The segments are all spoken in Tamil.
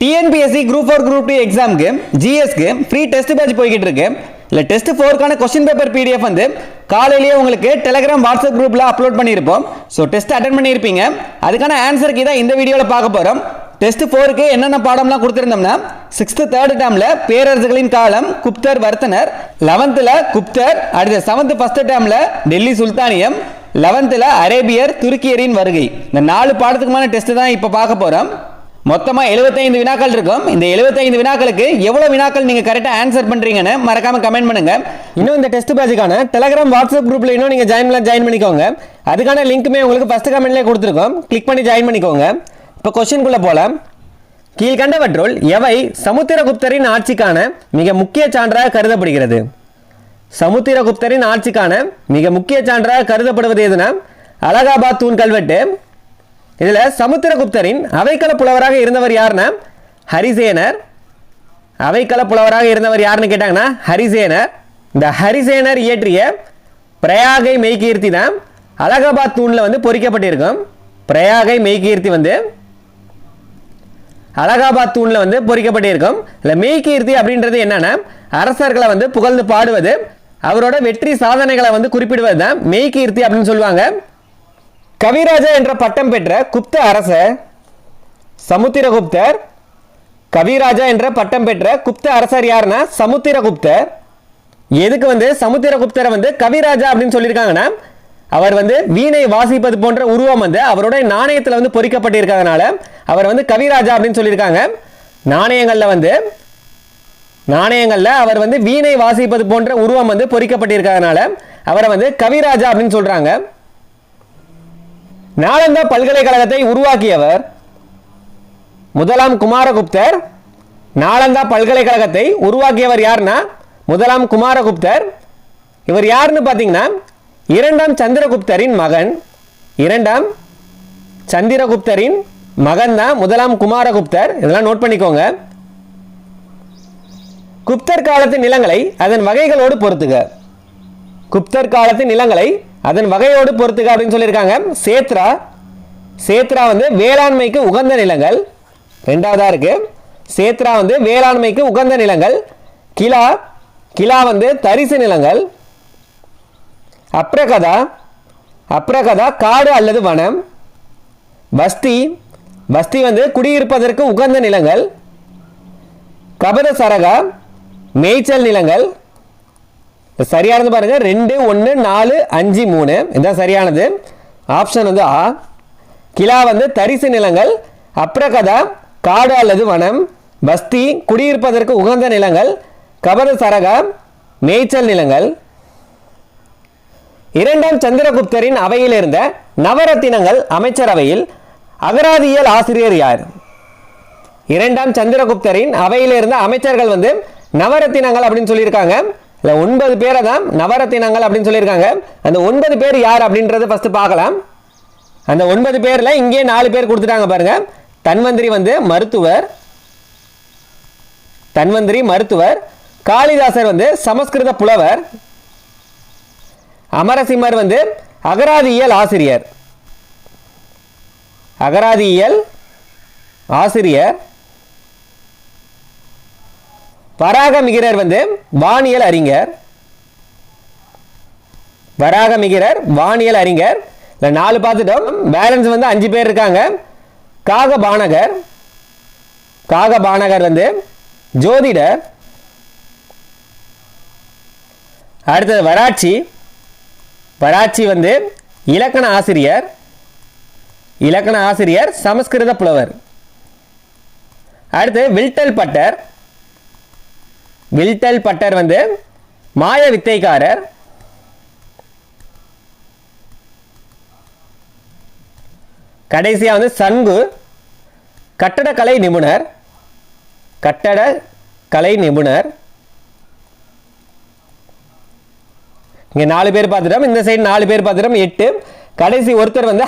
TNPSC Group 4 Group 2 எக்ஸாமுக்கு ஜிஎஸ்க்கு ஃப்ரீ டெஸ்ட் பேட்ச் போய்கிட்டு இருக்கு. இல்லை டெஸ்ட் 4க்கான கொஸ்டின் பேப்பர் PDF வந்து காலையிலேயே உங்களுக்கு டெலிகிராம் வாட்ஸ்அப் குரூப்பில் அப்லோட் பண்ணியிருப்போம். ஸோ டெஸ்ட் அட்டன் பண்ணியிருப்பீங்க. அதுக்கான ஆன்சருக்கு தான் இந்த வீடியோவில் பார்க்க போகிறோம். டெஸ்ட் 4க்கு என்னென்ன பாடம்லாம் கொடுத்துருந்தோம்னா 6th 3rd டேர்மில் பேரரசுகளின் காலம் குப்தர் வர்த்தனர், 11th குப்தர், அடுத்த 7th 1st டேர்மில் டெல்லி சுல்தானியம், 11th அரேபியர் துருக்கியரின் வருகை. இந்த 4 பாடத்துக்குமான டெஸ்ட் தான் இப்போ பார்க்க போகிறோம். மொத்தமாக 75 வினாக்கள் இருக்கும். இந்த 75 வினாக்களுக்கு எவ்வளோ வினாக்கள் நீங்கள் கரெக்டாக ஆன்சர் பண்ணுறீங்கன்னு மறக்காமல் கமெண்ட் பண்ணுங்கள். இன்னும் இந்த டெஸ்ட் பேட்சுக்கான டெலிகிராம் வாட்ஸ்அப் குரூப்பில் இன்னும் நீங்கள் ஜாயின் பண்ணிக்கோங்க. அதுக்கான லிங்க்குமே உங்களுக்கு ஃபஸ்ட்டு கமெண்ட்லேயே கொடுத்துருக்கோம். கிளிக் பண்ணி ஜாயின் பண்ணிக்கோங்க. இப்போ கொஸ்டின்குள்ளே போகலாம். கீழ்கண்டவற்றுள் எவை சமுத்திரகுப்தரின் ஆட்சிக்கான மிக முக்கிய சான்றாக கருதப்படுகிறது? சமுத்திரகுப்தரின் ஆட்சிக்கான மிக முக்கிய சான்றாக கருதப்படுவது எதுனா அலகாபாத் தூண் கல்வெட்டு. இதில் சமுத்திரகுப்தரின் அவைக்கள புலவராக இருந்தவர் யாருன்னா ஹரிசேனர். அவைக்கள புலவராக இருந்தவர் யாருன்னு கேட்டாங்கன்னா ஹரிசேனர். இந்த ஹரிசேனர் இயற்றிய பிரயாகை மெய்கீர்த்தி தான் அலகாபாத் தூணில் வந்து பொறிக்கப்பட்டிருக்கும். பிரயாகை மெய்கீர்த்தி வந்து அலகாபாத் தூணில் வந்து பொறிக்கப்பட்டிருக்கும். இல்லை மெய்கீர்த்தி அப்படின்றது என்னன்னா அரசர்களை வந்து புகழ்ந்து பாடுவது, அவரோட வெற்றி சாதனைகளை வந்து குறிப்பிடுவது தான் மெய்கீர்த்தி அப்படின்னு சொல்லுவாங்க. கவிராஜா என்ற பட்டம் பெற்ற குப்த அரசர் சமுத்திரகுப்தர். கவிராஜா என்ற பட்டம் பெற்ற குப்த அரசர் யாருன்னா சமுத்திரகுப்தர். எதுக்கு வந்து சமுத்திரகுப்தரை வந்து கவிராஜா அப்படின்னு சொல்லியிருக்காங்கன்னா அவர் வந்து வீணை வாசிப்பது போன்ற உருவம் வந்து அவரோட நாணயத்தில் வந்து பொறிக்கப்பட்டிருக்கிறதுனால அவர் வந்து கவிராஜா அப்படின்னு சொல்லியிருக்காங்க. நாணயங்களில் அவர் வந்து வீணை வாசிப்பது போன்ற உருவம் வந்து பொறிக்கப்பட்டிருக்கிறதுனால அவரை வந்து கவிராஜா அப்படின்னு சொல்றாங்க. நாலந்தா பல்கலைக்கழகத்தை உருவாக்கியவர் முதலாம் குமாரகுப்தர். நாலந்தா பல்கலைக்கழகத்தை உருவாக்கியவர் யாருன்னா முதலாம் குமாரகுப்தர். இவர் யாருன்னு பார்த்தீங்கன்னா இரண்டாம் சந்திரகுப்தரின் மகன். இரண்டாம் சந்திரகுப்தரின் மகன் தான் முதலாம் குமாரகுப்தர். இதெல்லாம் நோட் பண்ணிக்கோங்க. குப்தர் காலத்து நிலங்களை அதன் வகைகளோடு பொறுத்துக. குப்தர் காலத்து நிலங்களை அதன் வகையோடு பொறுத்துக அப்படின்னு சொல்லியிருக்காங்க. சேத்ரா வந்து வேளாண்மைக்கு உகந்த நிலங்கள். ரெண்டாவதா இருக்கு சேத்ரா வந்து வேளாண்மைக்கு உகந்த நிலங்கள். கிலா வந்து தரிசு நிலங்கள். அப்ரகதா காடு அல்லது வனம். பஸ்தி வந்து குடியிருப்பதற்கு உகந்த நிலங்கள். கபத சரகா மேய்ச்சல் நிலங்கள். சரியானது பாருங்க 2, 1, 4, 5, 3 இதுதான் சரியானது. ஆப்ஷன் வந்து ஆ. கிலா வந்து தரிசு நிலங்கள், அப்ரகதா காடு அல்லது வனம், பஸ்தி குடியிருப்பதற்கு உகந்த நிலங்கள், கபத சரகா மேய்ச்சல் நிலங்கள். இரண்டாம் சந்திரகுப்தரின் அவையில் இருந்த நவரத்தினங்கள் அமைச்சரவையில் அகராதியியல் ஆசிரியர் யார்? இரண்டாம் சந்திரகுப்தரின் அவையில் இருந்த அமைச்சர்கள் வந்து நவரத்தினங்கள் அப்படின்னு சொல்லியிருக்காங்க. இல்லை 9 பேரை தான் நவரத்தினங்கள் அப்படின்னு சொல்லியிருக்காங்க. அந்த 9 பேர் யார் அப்படின்றத ஃபர்ஸ்ட் பார்க்கலாம். அந்த 9 பேரில் இங்கே 4 பேர் கொடுத்துட்டாங்க பாருங்க. தன்வந்திரி வந்து மருத்துவர். காளிதாசர் வந்து சமஸ்கிருத புலவர். அமரசிம்மர் வந்து அகராதியியல் ஆசிரியர். வராகமிகிரர் வந்து வானியல் அறிஞர். வானியல் அறிஞர். 4 பார்த்துட்டோம். பேலன்ஸ் வந்து 5 பேர் இருக்காங்க. காகபானகர் வந்து ஜோதிடர். அடுத்தது வராட்சி வந்து இலக்கண ஆசிரியர் சமஸ்கிருத புலவர். அடுத்து வில்டல் பட்டர் வந்து மாய வித்தைக்காரர். கடைசியா வந்து சன்கு கட்டடக்கலை நிபுணர். இங்க 4 பேர் பார்த்துட்டோம். இந்த சைடு 4 பேர் பார்த்துட்டோம். 8. கடைசி ஒருத்தர் வந்து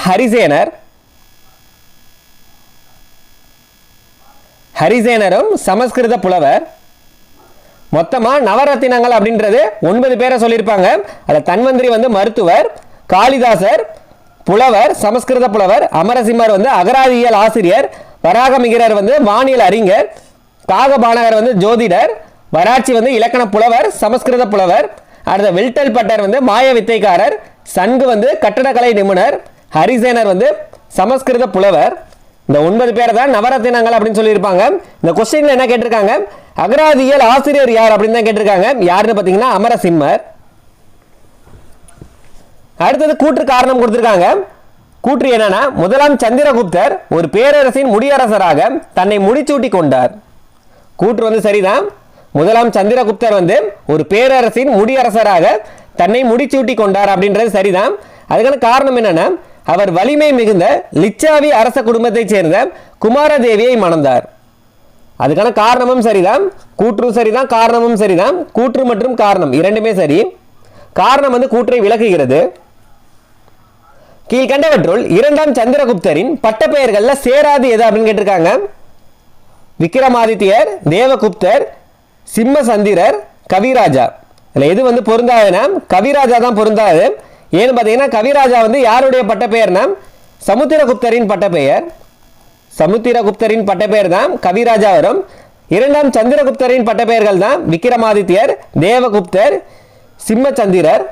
ஹரிசேனரும் சமஸ்கிருத புலவர். மொத்தமா நவரத்தினங்கள் அப்படின்றது 9 பேரை சொல்லியிருப்பாங்க. அதில் தன்வந்திரி வந்து மருத்துவர், காளிதாசர் புலவர், சமஸ்கிருத புலவர், அமரசிம்மர் வந்து அகராதியியல் ஆசிரியர், வராகமிகிரர் வந்து வானியல் அறிஞர், காகபானகர் வந்து ஜோதிடர், வராட்சி வந்து இலக்கண புலவர், சமஸ்கிருத புலவர். அடுத்த வில்டல் பட்டர் வந்து மாய வித்தைக்காரர், சங்கு வந்து கட்டடக்கலை நிபுணர், ஹரிசேனர் வந்து சமஸ்கிருத புலவர். இந்த 9 பேர் தான் நவரத்தினங்கள் அப்படின்னு சொல்லியிருப்பாங்க. இந்த கொஸ்டின்ல என்ன கேட்டிருக்காங்க, அகராதியியல் ஆசிரியர் யார் அப்படின்னு தான் கேட்டிருக்காங்க. யாருன்னு பார்த்தீங்கன்னா அமரசிம்மர். அடுத்தது கூற்று காரணம் கொடுத்திருக்காங்க. கூற்று என்னன்னா, முதலாம் சந்திரகுப்தர் ஒரு பேரரசின் முடியரசராக தன்னை முடிசூட்டி கொண்டார். கூற்று வந்து சரிதான். முதலாம் சந்திரகுப்தர் வந்து ஒரு பேரரசின் முடியரசராக தன்னை முடிசூட்டி கொண்டார் அப்படின்றது சரிதான். அதுக்கான காரணம் என்னன்னா, அவர் வலிமை மிகுந்த லிச்சாவி அரச குடும்பத்தைச் சேர்ந்த குமாரதேவியை மணந்தார். அதுக்கான காரணமும் சரிதான், கூற்றும் சரிதான், காரணமும் சரிதான். கூற்று மற்றும் காரணம் இரண்டுமே சரி. காரணம் வந்து கூற்றை விளக்குகிறது. கீழ்கண்டவற்றுள் இரண்டாம் சந்திரகுப்தரின் பட்டப்பெயர்கள்ல சேராது எது அப்படின்னு கேட்டிருக்காங்க. விக்ரமாதித்யர், தேவகுப்தர், சிம்மசந்திரர், கவிராஜா. இதுல எது வந்து பொருந்தாதுன்னா கவிராஜா தான் பொருந்தாது. ஏன்னு பார்த்தீங்கன்னா கவிராஜா வந்து யாருடைய பட்டப்பெயர்னா சமுத்திரகுப்தரின் பட்டப்பெயர். சமுத்திரகுப்தரின் பட்டப்பெயர் தான் கவிராஜா வரும். இரண்டாம் சந்திரகுப்தரின் பட்டப்பெயர்கள் தான் விக்ரமாதித்யர், தேவகுப்தர், சிம்மசந்திரர்.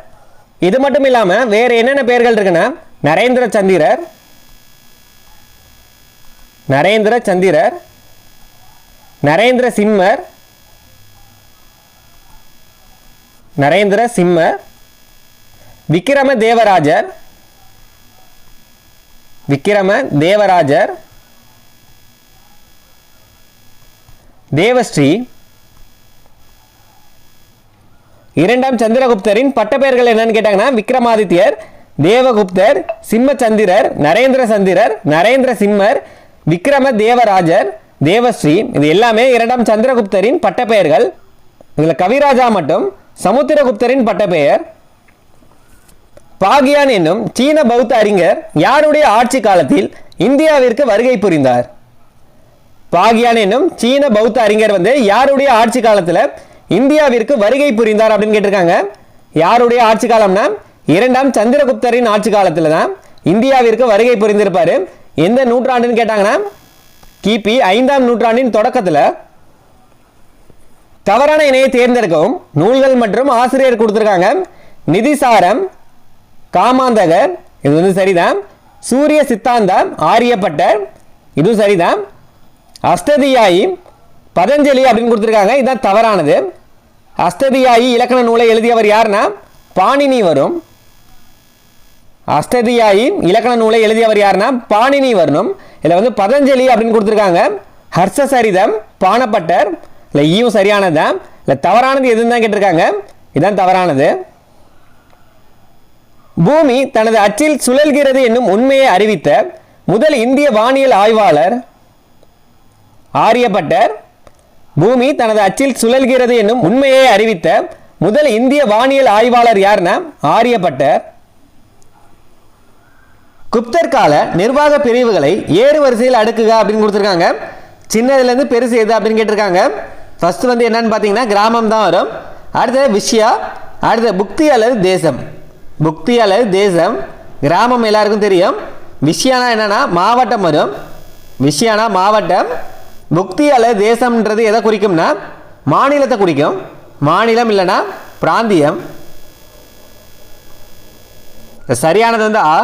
இது மட்டும் இல்லாம வேற என்னென்ன பெயர்கள் இருக்குன்னா நரேந்திர சந்திரர், நரேந்திர சந்திரர், நரேந்திர சிம்மர், நரேந்திர சிம்மர், விக்கிரம தேவராஜர், விக்கிரம தேவராஜர், தேவஸ்ரீ. இரண்டாம் சந்திரகுப்தரின் பட்டப்பெயர்கள் என்னன்னு கேட்டாங்கன்னா விக்ரமாதித்யர், தேவகுப்தர், சிம்மசந்திரர், நரேந்திர சந்திரர், நரேந்திர சிம்மர், விக்ரம தேவராஜர், தேவஸ்ரீ. இது எல்லாமே இரண்டாம் சந்திரகுப்தரின் பட்டப்பெயர்கள். இதுல கவிராஜா மட்டும் சமுத்திரகுப்தரின் பட்டப்பெயர். பாகியான் என்னும் சீன பௌத்த அறிஞர் யாருடைய ஆட்சி காலத்தில் இந்தியாவிற்கு வருகை புரிந்தார்? பாகியான் என்னும் சீன பௌத்த அறிஞர் வந்து யாருடைய ஆட்சி காலத்துல இந்தியாவிற்கு வருகை புரிந்தார் அப்படின்னு கேட்டிருக்காங்க. யாருடைய ஆட்சி காலம்னா இரண்டாம் சந்திரகுப்தரின் ஆட்சி காலத்துல தான் இந்தியாவிற்கு வருகை புரிந்திருப்பாரு. எந்த நூற்றாண்டுன்னு கேட்டாங்கன்னா கிபி 5ஆம் நூற்றாண்டின் தொடக்கத்துல. தவறான இணையை தேர்ந்தெடுக்கவும் நூல்கள் மற்றும் ஆசிரியர் கொடுத்திருக்காங்க. நிதிசாரம், காமாந்தகர், இது வந்து சரிதான். சூரிய சித்தாந்தம், ஆரியப்பட்டர், இதுவும் சரிதான். அஷ்டதியாயி, பதஞ்சலி அப்படின்னு கொடுத்திருக்காங்க. இதுதான் தவறானது. அஷ்டதியாயி இலக்கண நூலை எழுதியவர் யாருன்னா பாணினி வரும். அஷ்டதியாயி இலக்கண நூலை எழுதியவர் யாருன்னா பாணினி வரணும். இதுல வந்து பதஞ்சலி அப்படின்னு கொடுத்திருக்காங்க. ஹர்ஷசரிதம், பாணப்பட்டர். இல்லை ஈவும் சரியானது தான். இல்லை தவறானது எதுன்னு தான் கேட்டிருக்காங்க. இதுதான் தவறானது. பூமி தனது அச்சில் சுழல்கிறது என்னும் உண்மையை அறிவித்த முதல் இந்திய வானியல் ஆய்வாளர் ஆரியப்பட்டர். பூமி தனது அச்சில் சுழல்கிறது என்னும் உண்மையை அறிவித்த முதல் இந்திய வானியல் ஆய்வாளர் யாருன்னா ஆரியப்பட்டர். குப்தர் கால நிர்வாக பிரிவுகளை ஏறு வரிசையில் அடுக்குக அப்படின்னு கொடுத்துருக்காங்க. சின்னதுலேருந்து பெருசு எது அப்படின்னு கேட்டிருக்காங்க. ஃபர்ஸ்ட் வந்து என்னன்னு பார்த்தீங்கன்னா கிராமம் தான் வரும். அடுத்தது விஷயா, அடுத்தது புக்தி அல்லது தேசம். புக்தி அல்லது தேசம். கிராமம் எல்லாருக்கும் தெரியும். விஷயானா என்னன்னா மாவட்டம் வரும். விஷயானா மாவட்டம். புக்தி அல்லது தேசம்ன்றது எதை குறிக்கும்னா மாநிலத்தை குறிக்கும். மாநிலம் இல்லைன்னா பிராந்தியம். சரியானது வந்து ஆ.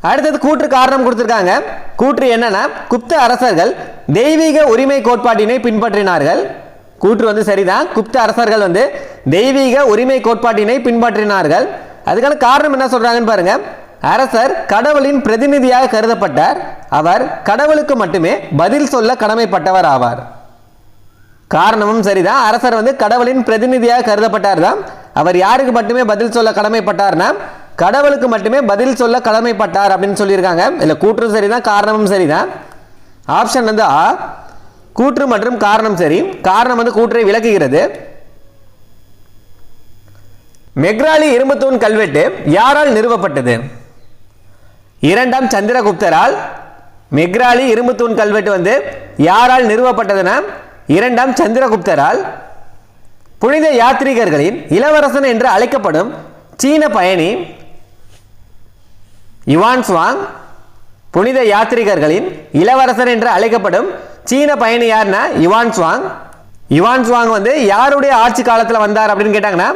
அடுத்தது கூற்று காரணம் கொடுத்திருக்காங்க. கூற்று என்னன்னா குப்த அரசர்கள் தெய்வீக உரிமை கோட்பாட்டினை பின்பற்றினார்கள். கூற்று வந்து சரிதான். குப்த அரசர்கள் வந்து தெய்வீக உரிமை கோட்பாட்டினை பின்பற்றினார்கள். அதுக்கான காரணம் என்ன சொல்றாங்கன்னு பாருங்க. அரசர் கடவுளின் பிரதிநிதியாக கருதப்பட்டார். அவர் கடவுளுக்கு மட்டுமே பதில் சொல்ல கடமைப்பட்டவர் ஆவார். காரணமும் சரிதான். அரசர் வந்து கடவுளின் பிரதிநிதியாக கருதப்பட்டார் தான். அவர் யாருக்கு மட்டுமே பதில் சொல்ல கடமைப்பட்டார்னா கடவுளுக்கு மட்டுமே பதில் சொல்ல கடமைப்பட்டார் அப்படின்னு சொல்லியிருக்காங்க. இல்லை கூற்றும் சரிதான், காரணமும் சரிதான். ஆப்ஷன் வந்து ஆ. கூற்று மற்றும் காரணம் சரி. காரணம் வந்து கூற்றை விளக்குகிறது. மெக்ராலி இரும்புத்தூண் கல்வெட்டு யாரால் நிறுவப்பட்டது? இரண்டாம் சந்திரகுப்தரால். மெக்ராலி இரும்புத்தூண் கல்வெட்டு வந்து யாரால் நிறுவப்பட்டதுன்னா இரண்டாம் சந்திரகுப்தரால். புனித யாத்ரீகர்களின் இளவரசன் என்று அழைக்கப்படும் சீன பயணி யுவான் சுவாங். புனித யாத்ரீகர்களின் இளவரசர் என்று அழைக்கப்படும் சீன பயணி யாருன்னா யுவான் சுவாங். யுவான் சுவாங் வந்து யாருடைய ஆட்சி காலத்தில் வந்தார் அப்படின்னு கேட்டாங்கன்னா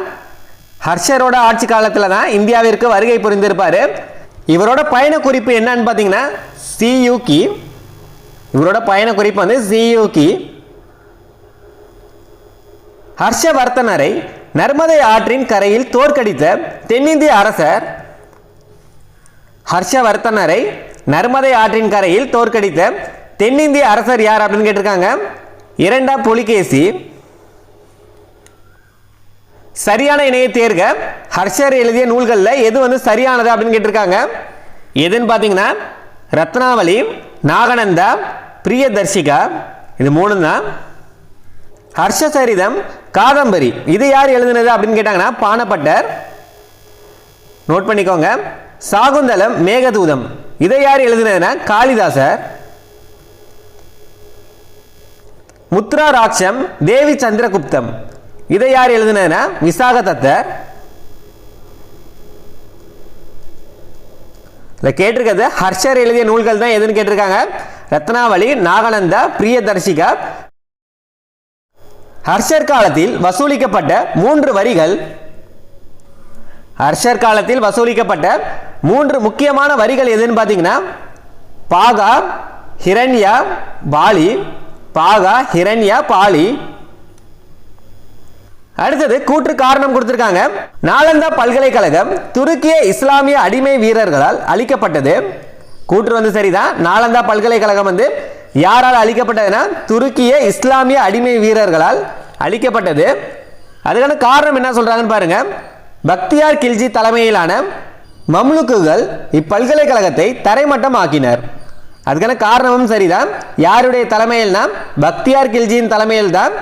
ஹர்ஷரோட ஆட்சி காலத்தில் தான் இந்தியாவிற்கு வருகை புரிந்திருப்பார். இவரோட பயண குறிப்பு என்னன்னு பார்த்தீங்கன்னா சியூகி. இவரோட பயண குறிப்பு வந்து சியூகி. ஹர்ஷவர்தனரை நர்மதை ஆற்றின் கரையில் தோற்கடித்த தென்னிந்திய அரசர். ஹர்ஷவர்தனரை நர்மதை ஆற்றின் கரையில் தோற்கடித்த தென்னிந்திய அரசர் யார் அப்படின்னு கேட்டிருக்காங்க. இரண்டாம் புலிகேசி. சரியான இணையை தேர்க. ஹர்ஷர் எழுதிய நூல்களில் எது வந்து சரியானது அப்படின்னு கேட்டிருக்காங்க. எதுன்னு பார்த்தீங்கன்னா ரத்னாவளி, நாகநந்தா, பிரியதர்ஷிகா, இது மூணு தான். ஹர்ஷசரிதம், காதம்பரி இது யார் எழுதினது அப்படின்னு கேட்டாங்கன்னா பாணப்பட்டர். நோட் பண்ணிக்கோங்க. சாகுந்தலம், மேகதூதம் இதை யார் எழுதினதுன்னா காளிதாசர். முத்ரா ராட்சம், தேவி சந்திரகுப்தம் இதை யார் எழுதினதுன்னா விசாகதத்தர். கேட்டிருக்கிறது ஹர்ஷர் எழுதிய நூல்கள் தான் எதுன்னு கேட்டிருக்காங்க. ரத்னாவளி, நாகநந்தா, பிரியதர்ஷிகா. ஹர்ஷர் காலத்தில் வசூலிக்கப்பட்ட 3 வரிகள். ஹர்ஷர் காலத்தில் வசூலிக்கப்பட்ட 3 முக்கியமான வரிகள் எதுன்னு பார்த்தீங்கன்னா பாகா, ஹிரண்யா, பாலி. பாகா, ஹிரண்யா, பாலி. அடுத்தது கூற்று காரணம் கொடுத்திருக்காங்க. நாலந்தா பல்கலைக்கழகம் துருக்கிய இஸ்லாமிய அடிமை வீரர்களால் அழிக்கப்பட்டது. கூற்று வந்து சரிதான். நாலந்தா பல்கலைக்கழகம் வந்து யாரால் அழிக்கப்பட்டதுன்னா துருக்கிய இஸ்லாமிய அடிமை வீரர்களால் அழிக்கப்பட்டது. அதுக்கான காரணம் என்ன சொல்றாங்கன்னு பாருங்க. பக்தியார் கில்ஜி தலைமையிலான மம்லுக்குகள் இப்பல்கலைக்கழகத்தை தரைமட்டம் ஆக்கினர். அதுக்கான காரணமும் சரிதான். யாருடைய தலைமையில்னா பக்தியார் கில்ஜியின் தலைமையில் தான்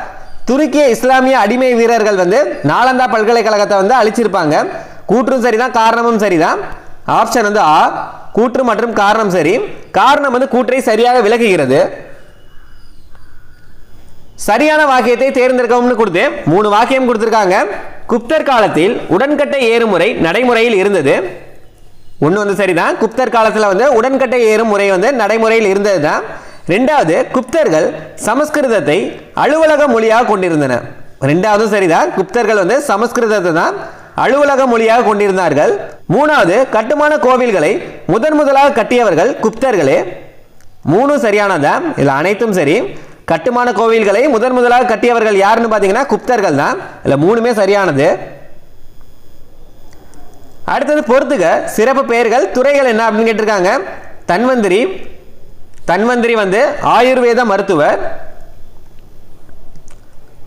துருக்கிய இஸ்லாமிய அடிமை வீரர்கள் வந்து நாலந்தா பல்கலைக்கழகத்தை வந்து அழிச்சிருப்பாங்க. கூற்றும் சரிதான், காரணமும் சரிதான். ஆப்ஷன் வந்து ஆ, கூற்று மற்றும் காரணம் சரி. காரணம் வந்து கூற்றை சரியாக விளக்குகிறது. சரியான வாக்கியத்தை தேர்ந்தெடுக்கவும் கொடுத்து 3 வாக்கியம் கொடுத்திருக்காங்க. குப்தர் காலத்தில் உடன்கட்டை ஏறுமுறை நடைமுறையில் இருந்தது. ஒன்று வந்து சரிதான். குப்தர் காலத்தில் வந்து உடன்கட்டை ஏறும் முறை வந்து நடைமுறையில் இருந்தது தான். ரெண்டாவது, குப்தர்கள் சமஸ்கிருதத்தை அலுவலக மொழியாக கொண்டிருந்தனர். ரெண்டாவது சரிதான். குப்தர்கள் வந்து சமஸ்கிருதத்தை தான் அலுவலக மொழியாக கொண்டிருந்தார்கள். மூணாவது, கட்டுமான கோவில்களை முதலாக கட்டியவர்கள் குப்தர்களே. 3 சரியானதான். இதில் அனைத்தும் சரி. கட்டுமான கோவில்களை முதலாக கட்டியவர்கள் யாருன்னு பார்த்தீங்கன்னா குப்தர்கள் தான். இதில் 3மே சரியானது. அடுத்தது பொறுத்துக. சிறப்பு பெயர்கள் துறைகள் என்ன அப்படின்னு கேட்டிருக்காங்க. தன்வந்திரி. தன்வந்திரி வந்து ஆயுர்வேத மருத்துவர்.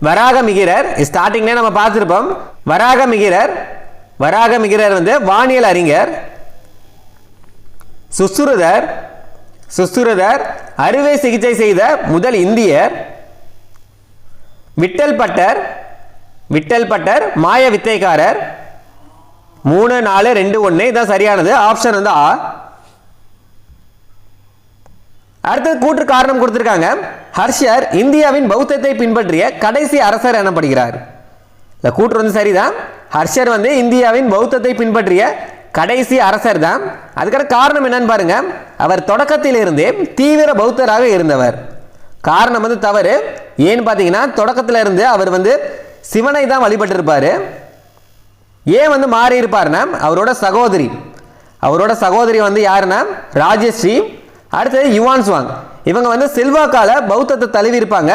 வராகமிகிரர் ஸ்டார்டிங்ல நம்ம பார்த்திருப்போம். வராகமிகிரர். வராகமிகிரர் வந்து வானியல் அறிஞர். சுஸ்ருதர். சுஸ்ருதர் அறுவை சிகிச்சை செய்த முதல் இந்தியர். விட்டல் பட்டர். விட்டல் பட்டர் மாய வித்தைக்காரர். 3 4 2 1 இதான் சரியானது. ஆப்ஷன் வந்து ஆ. அடுத்தது கூற்று காரணம் கொடுத்திருக்காங்க. ஹர்ஷர் இந்தியாவின் பௌத்தத்தை பின்பற்றிய கடைசி அரசர் எனப்படுகிறார். இந்த கூற்று வந்து சரிதான். ஹர்ஷர் வந்து இந்தியாவின் பௌத்தத்தை பின்பற்றிய கடைசி அரசர் தான். அதுக்கான காரணம் என்னன்னு பாருங்க. அவர் தொடக்கத்தில் இருந்தே தீவிர பௌத்தராக இருந்தவர். காரணம் வந்து தவறு. ஏன்னு பார்த்தீங்கன்னா தொடக்கத்தில் இருந்து அவர் வந்து சிவனை தான் வழிபட்டு இருப்பாரு. ஏன் வந்து மாறி இருப்பாருன்னா அவரோட சகோதரி. அவரோட சகோதரி வந்து யாருன்னா ராஜஸ்ரீ. அடுத்தது யுவான் சுவாங். இவங்க வந்து செல்வாக்கால பௌத்தத்தை தழுவி இருப்பாங்க.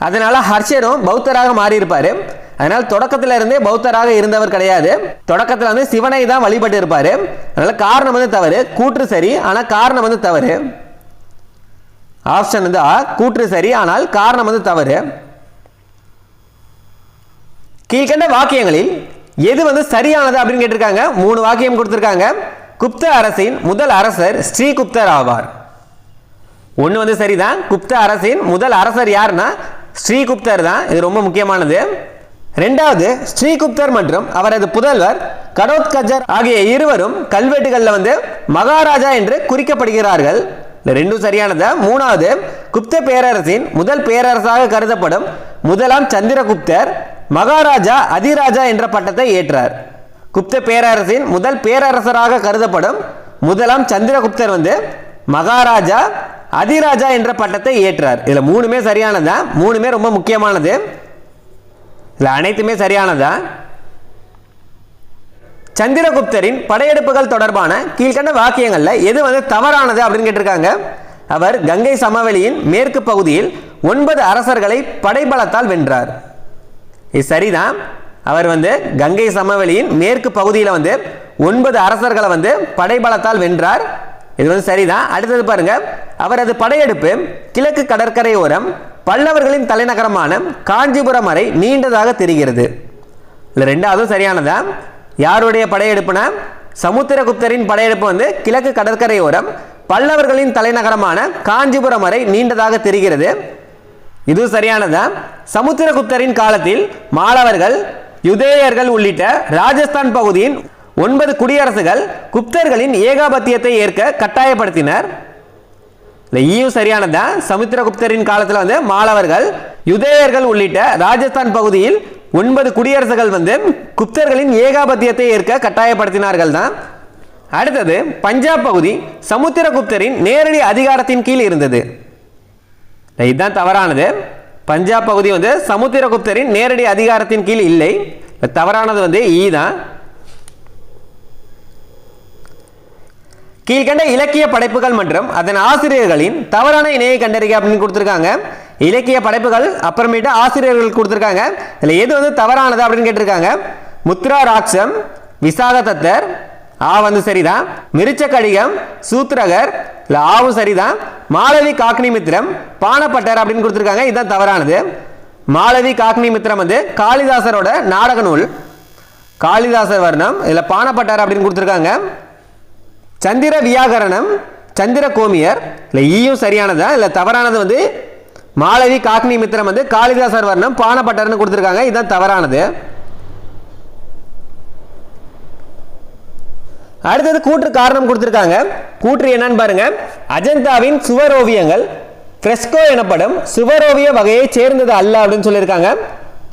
அதனால ஹர்ஷரும் பௌத்தராக மாறி இருப்பாரு. அதனால தொடக்கத்தில் இருந்தே பௌத்தராக இருந்தவர் கிடையாது. தொடக்கத்தில் வந்து சிவனை தான் வழிபட்டு இருப்பாரு. அதனால காரணம் வந்து தவறு. கூற்று சரி, ஆனால் காரணம் வந்து தவறு. ஆப்ஷன் வந்து ஆ, கூற்று சரி ஆனால் காரணம் வந்து தவறு. கீழ்கண்ட வாக்கியங்களில் எது வந்து சரியானது அப்படின்னு கேட்டிருக்காங்க. 3 வாக்கியம் கொடுத்திருக்காங்க. குப்த அரசின் முதல் அரசர் ஸ்ரீகுப்தர் ஆவார். ஒன்று வந்து சரிதான். குப்த அரசின் முதல் அரசர் யாருன்னா ஸ்ரீகுப்தர் தான். இது ரொம்ப முக்கியமானது. ரெண்டாவது, ஸ்ரீகுப்தர் மற்றும் அவரது புதல்வர் கடோத்கஜர் ஆகிய இருவரும் கல்வெட்டுகளில் வந்து மகாராஜா என்று குறிக்கப்படுகிறார்கள். இந்த 2 சரியானது. மூணாவது, குப்த பேரரசின் முதல் பேரரசாக கருதப்படும் முதலாம் சந்திரகுப்தர் மகாராஜா அதிராஜா என்ற பட்டத்தை ஏற்றார். குப்த பேரரசின் முதல் பேரரசராக கருதப்படும் முதலாம் சந்திரகுப்தர் வந்து மகாராஜா அதிராஜா என்ற பட்டத்தை ஏற்றார். இதுல மூணுமே சரியானதா, மூணுமே ரொம்ப முக்கியமானது, இதுல அனைத்துமே சரியானதா. சந்திரகுப்தரின் படையெடுப்புகள் தொடர்பான கீழ்கண்ட வாக்கியங்கள்ல எது வந்து தவறானது அப்படின்னு கேட்டிருக்காங்க. அவர் கங்கை சமவெளியின் மேற்கு பகுதியில் 9 அரசர்களை படைபலத்தால் வென்றார். இது சரிதான். அவர் வந்து கங்கை சமவெளியின் மேற்கு பகுதியில் வந்து 9 அரசர்களை வந்து படைபலத்தால் வென்றார். இது வந்து சரிதான். அடுத்தது பாருங்க, அவரது படையெடுப்பு கிழக்கு கடற்கரையோரம் பல்லவர்களின் தலைநகரமான காஞ்சிபுரம் வரை நீண்டதாக தெரிகிறது. இல்லை, ரெண்டாவதும் சரியானதா. யாருடைய படையெடுப்புனா சமுத்திரகுப்தரின் படையெடுப்பு வந்து கிழக்கு கடற்கரையோரம் பல்லவர்களின் தலைநகரமான காஞ்சிபுரம் வரை நீண்டதாக தெரிகிறது. இது சரியானதா. சமுத்திரகுப்தரின் காலத்தில் மாளவர்கள், யுதேயர்கள் உள்ளிட்ட ராஜஸ்தான் பகுதியின் 9 குடியரசுகள் குப்தர்களின் ஏகாபத்தியத்தை ஏற்க கட்டாயப்படுத்தினர். ஈயும் சரியானதா. சமுத்திரகுப்தரின் காலத்தில் வந்து மாளவர்கள், யுதேயர்கள் உள்ளிட்ட ராஜஸ்தான் பகுதியில் 9 குடியரசுகள் வந்து குப்தர்களின் ஏகாபத்தியத்தை ஏற்க கட்டாயப்படுத்தினார்கள் தான். அடுத்தது, பஞ்சாப் பகுதி சமுத்திரகுப்தரின் நேரடி அதிகாரத்தின் கீழ் இருந்தது. இதுதான் தவறானது. பஞ்சாப் பகுதி வந்து சமுத்திரகுப்தரின் நேரடி அதிகாரத்தின் கீழ் இல்லை. தவறானது வந்து ஈ தான். கீழ்கண்ட இலக்கிய படைப்புகள் மற்றும் அதன் ஆசிரியர்களின் தவறான இணையை கண்டறிக அப்படின்னு கொடுத்துருக்காங்க. இலக்கிய படைப்புகள் அப்புறமேட்டு ஆசிரியர்கள் கொடுத்துருக்காங்க. இதுல எது வந்து தவறானது அப்படின்னு கேட்டிருக்காங்க. முத்ரா ராட்சம், விசாக தத்தர், ஆ வந்து சரிதான். மிருச்ச கடிகம், சூத்ரகர், இல்லை ஆவும் சரிதான். மாளவி காக்னிமித்திரம், பானப்பட்டர் அப்படின்னு கொடுத்துருக்காங்க. இதுதான் தவறானது. மாளவி காக்னிமித்திரம் வந்து காளிதாசரோட நாடக நூல், காளிதாசர் வர்ணம். இதில் பானப்பட்டர் அப்படின்னு கொடுத்துருக்காங்க. சந்திர வியாகரணம், சந்திர கோமியர், இல்லை ஈயும் சரியானதா. இல்லை தவறானது வந்து மாளவி காக்னிமித்திரம் வந்து காளிதாசர் வர்ணம், பானப்பட்டர்னு கொடுத்துருக்காங்க. இதுதான் தவறானது. அடுத்தது கூற்று காரணம் கொடுத்திருக்காங்க. கூற்று என்னன்னு பாருங்க. அஜந்தாவின் சுவரோவியங்கள் ஃப்ரெஸ்கோ எனப்படும் சுவரோவிய வகையை சேர்ந்தது அல்ல அப்படின்னு சொல்லியிருக்காங்க.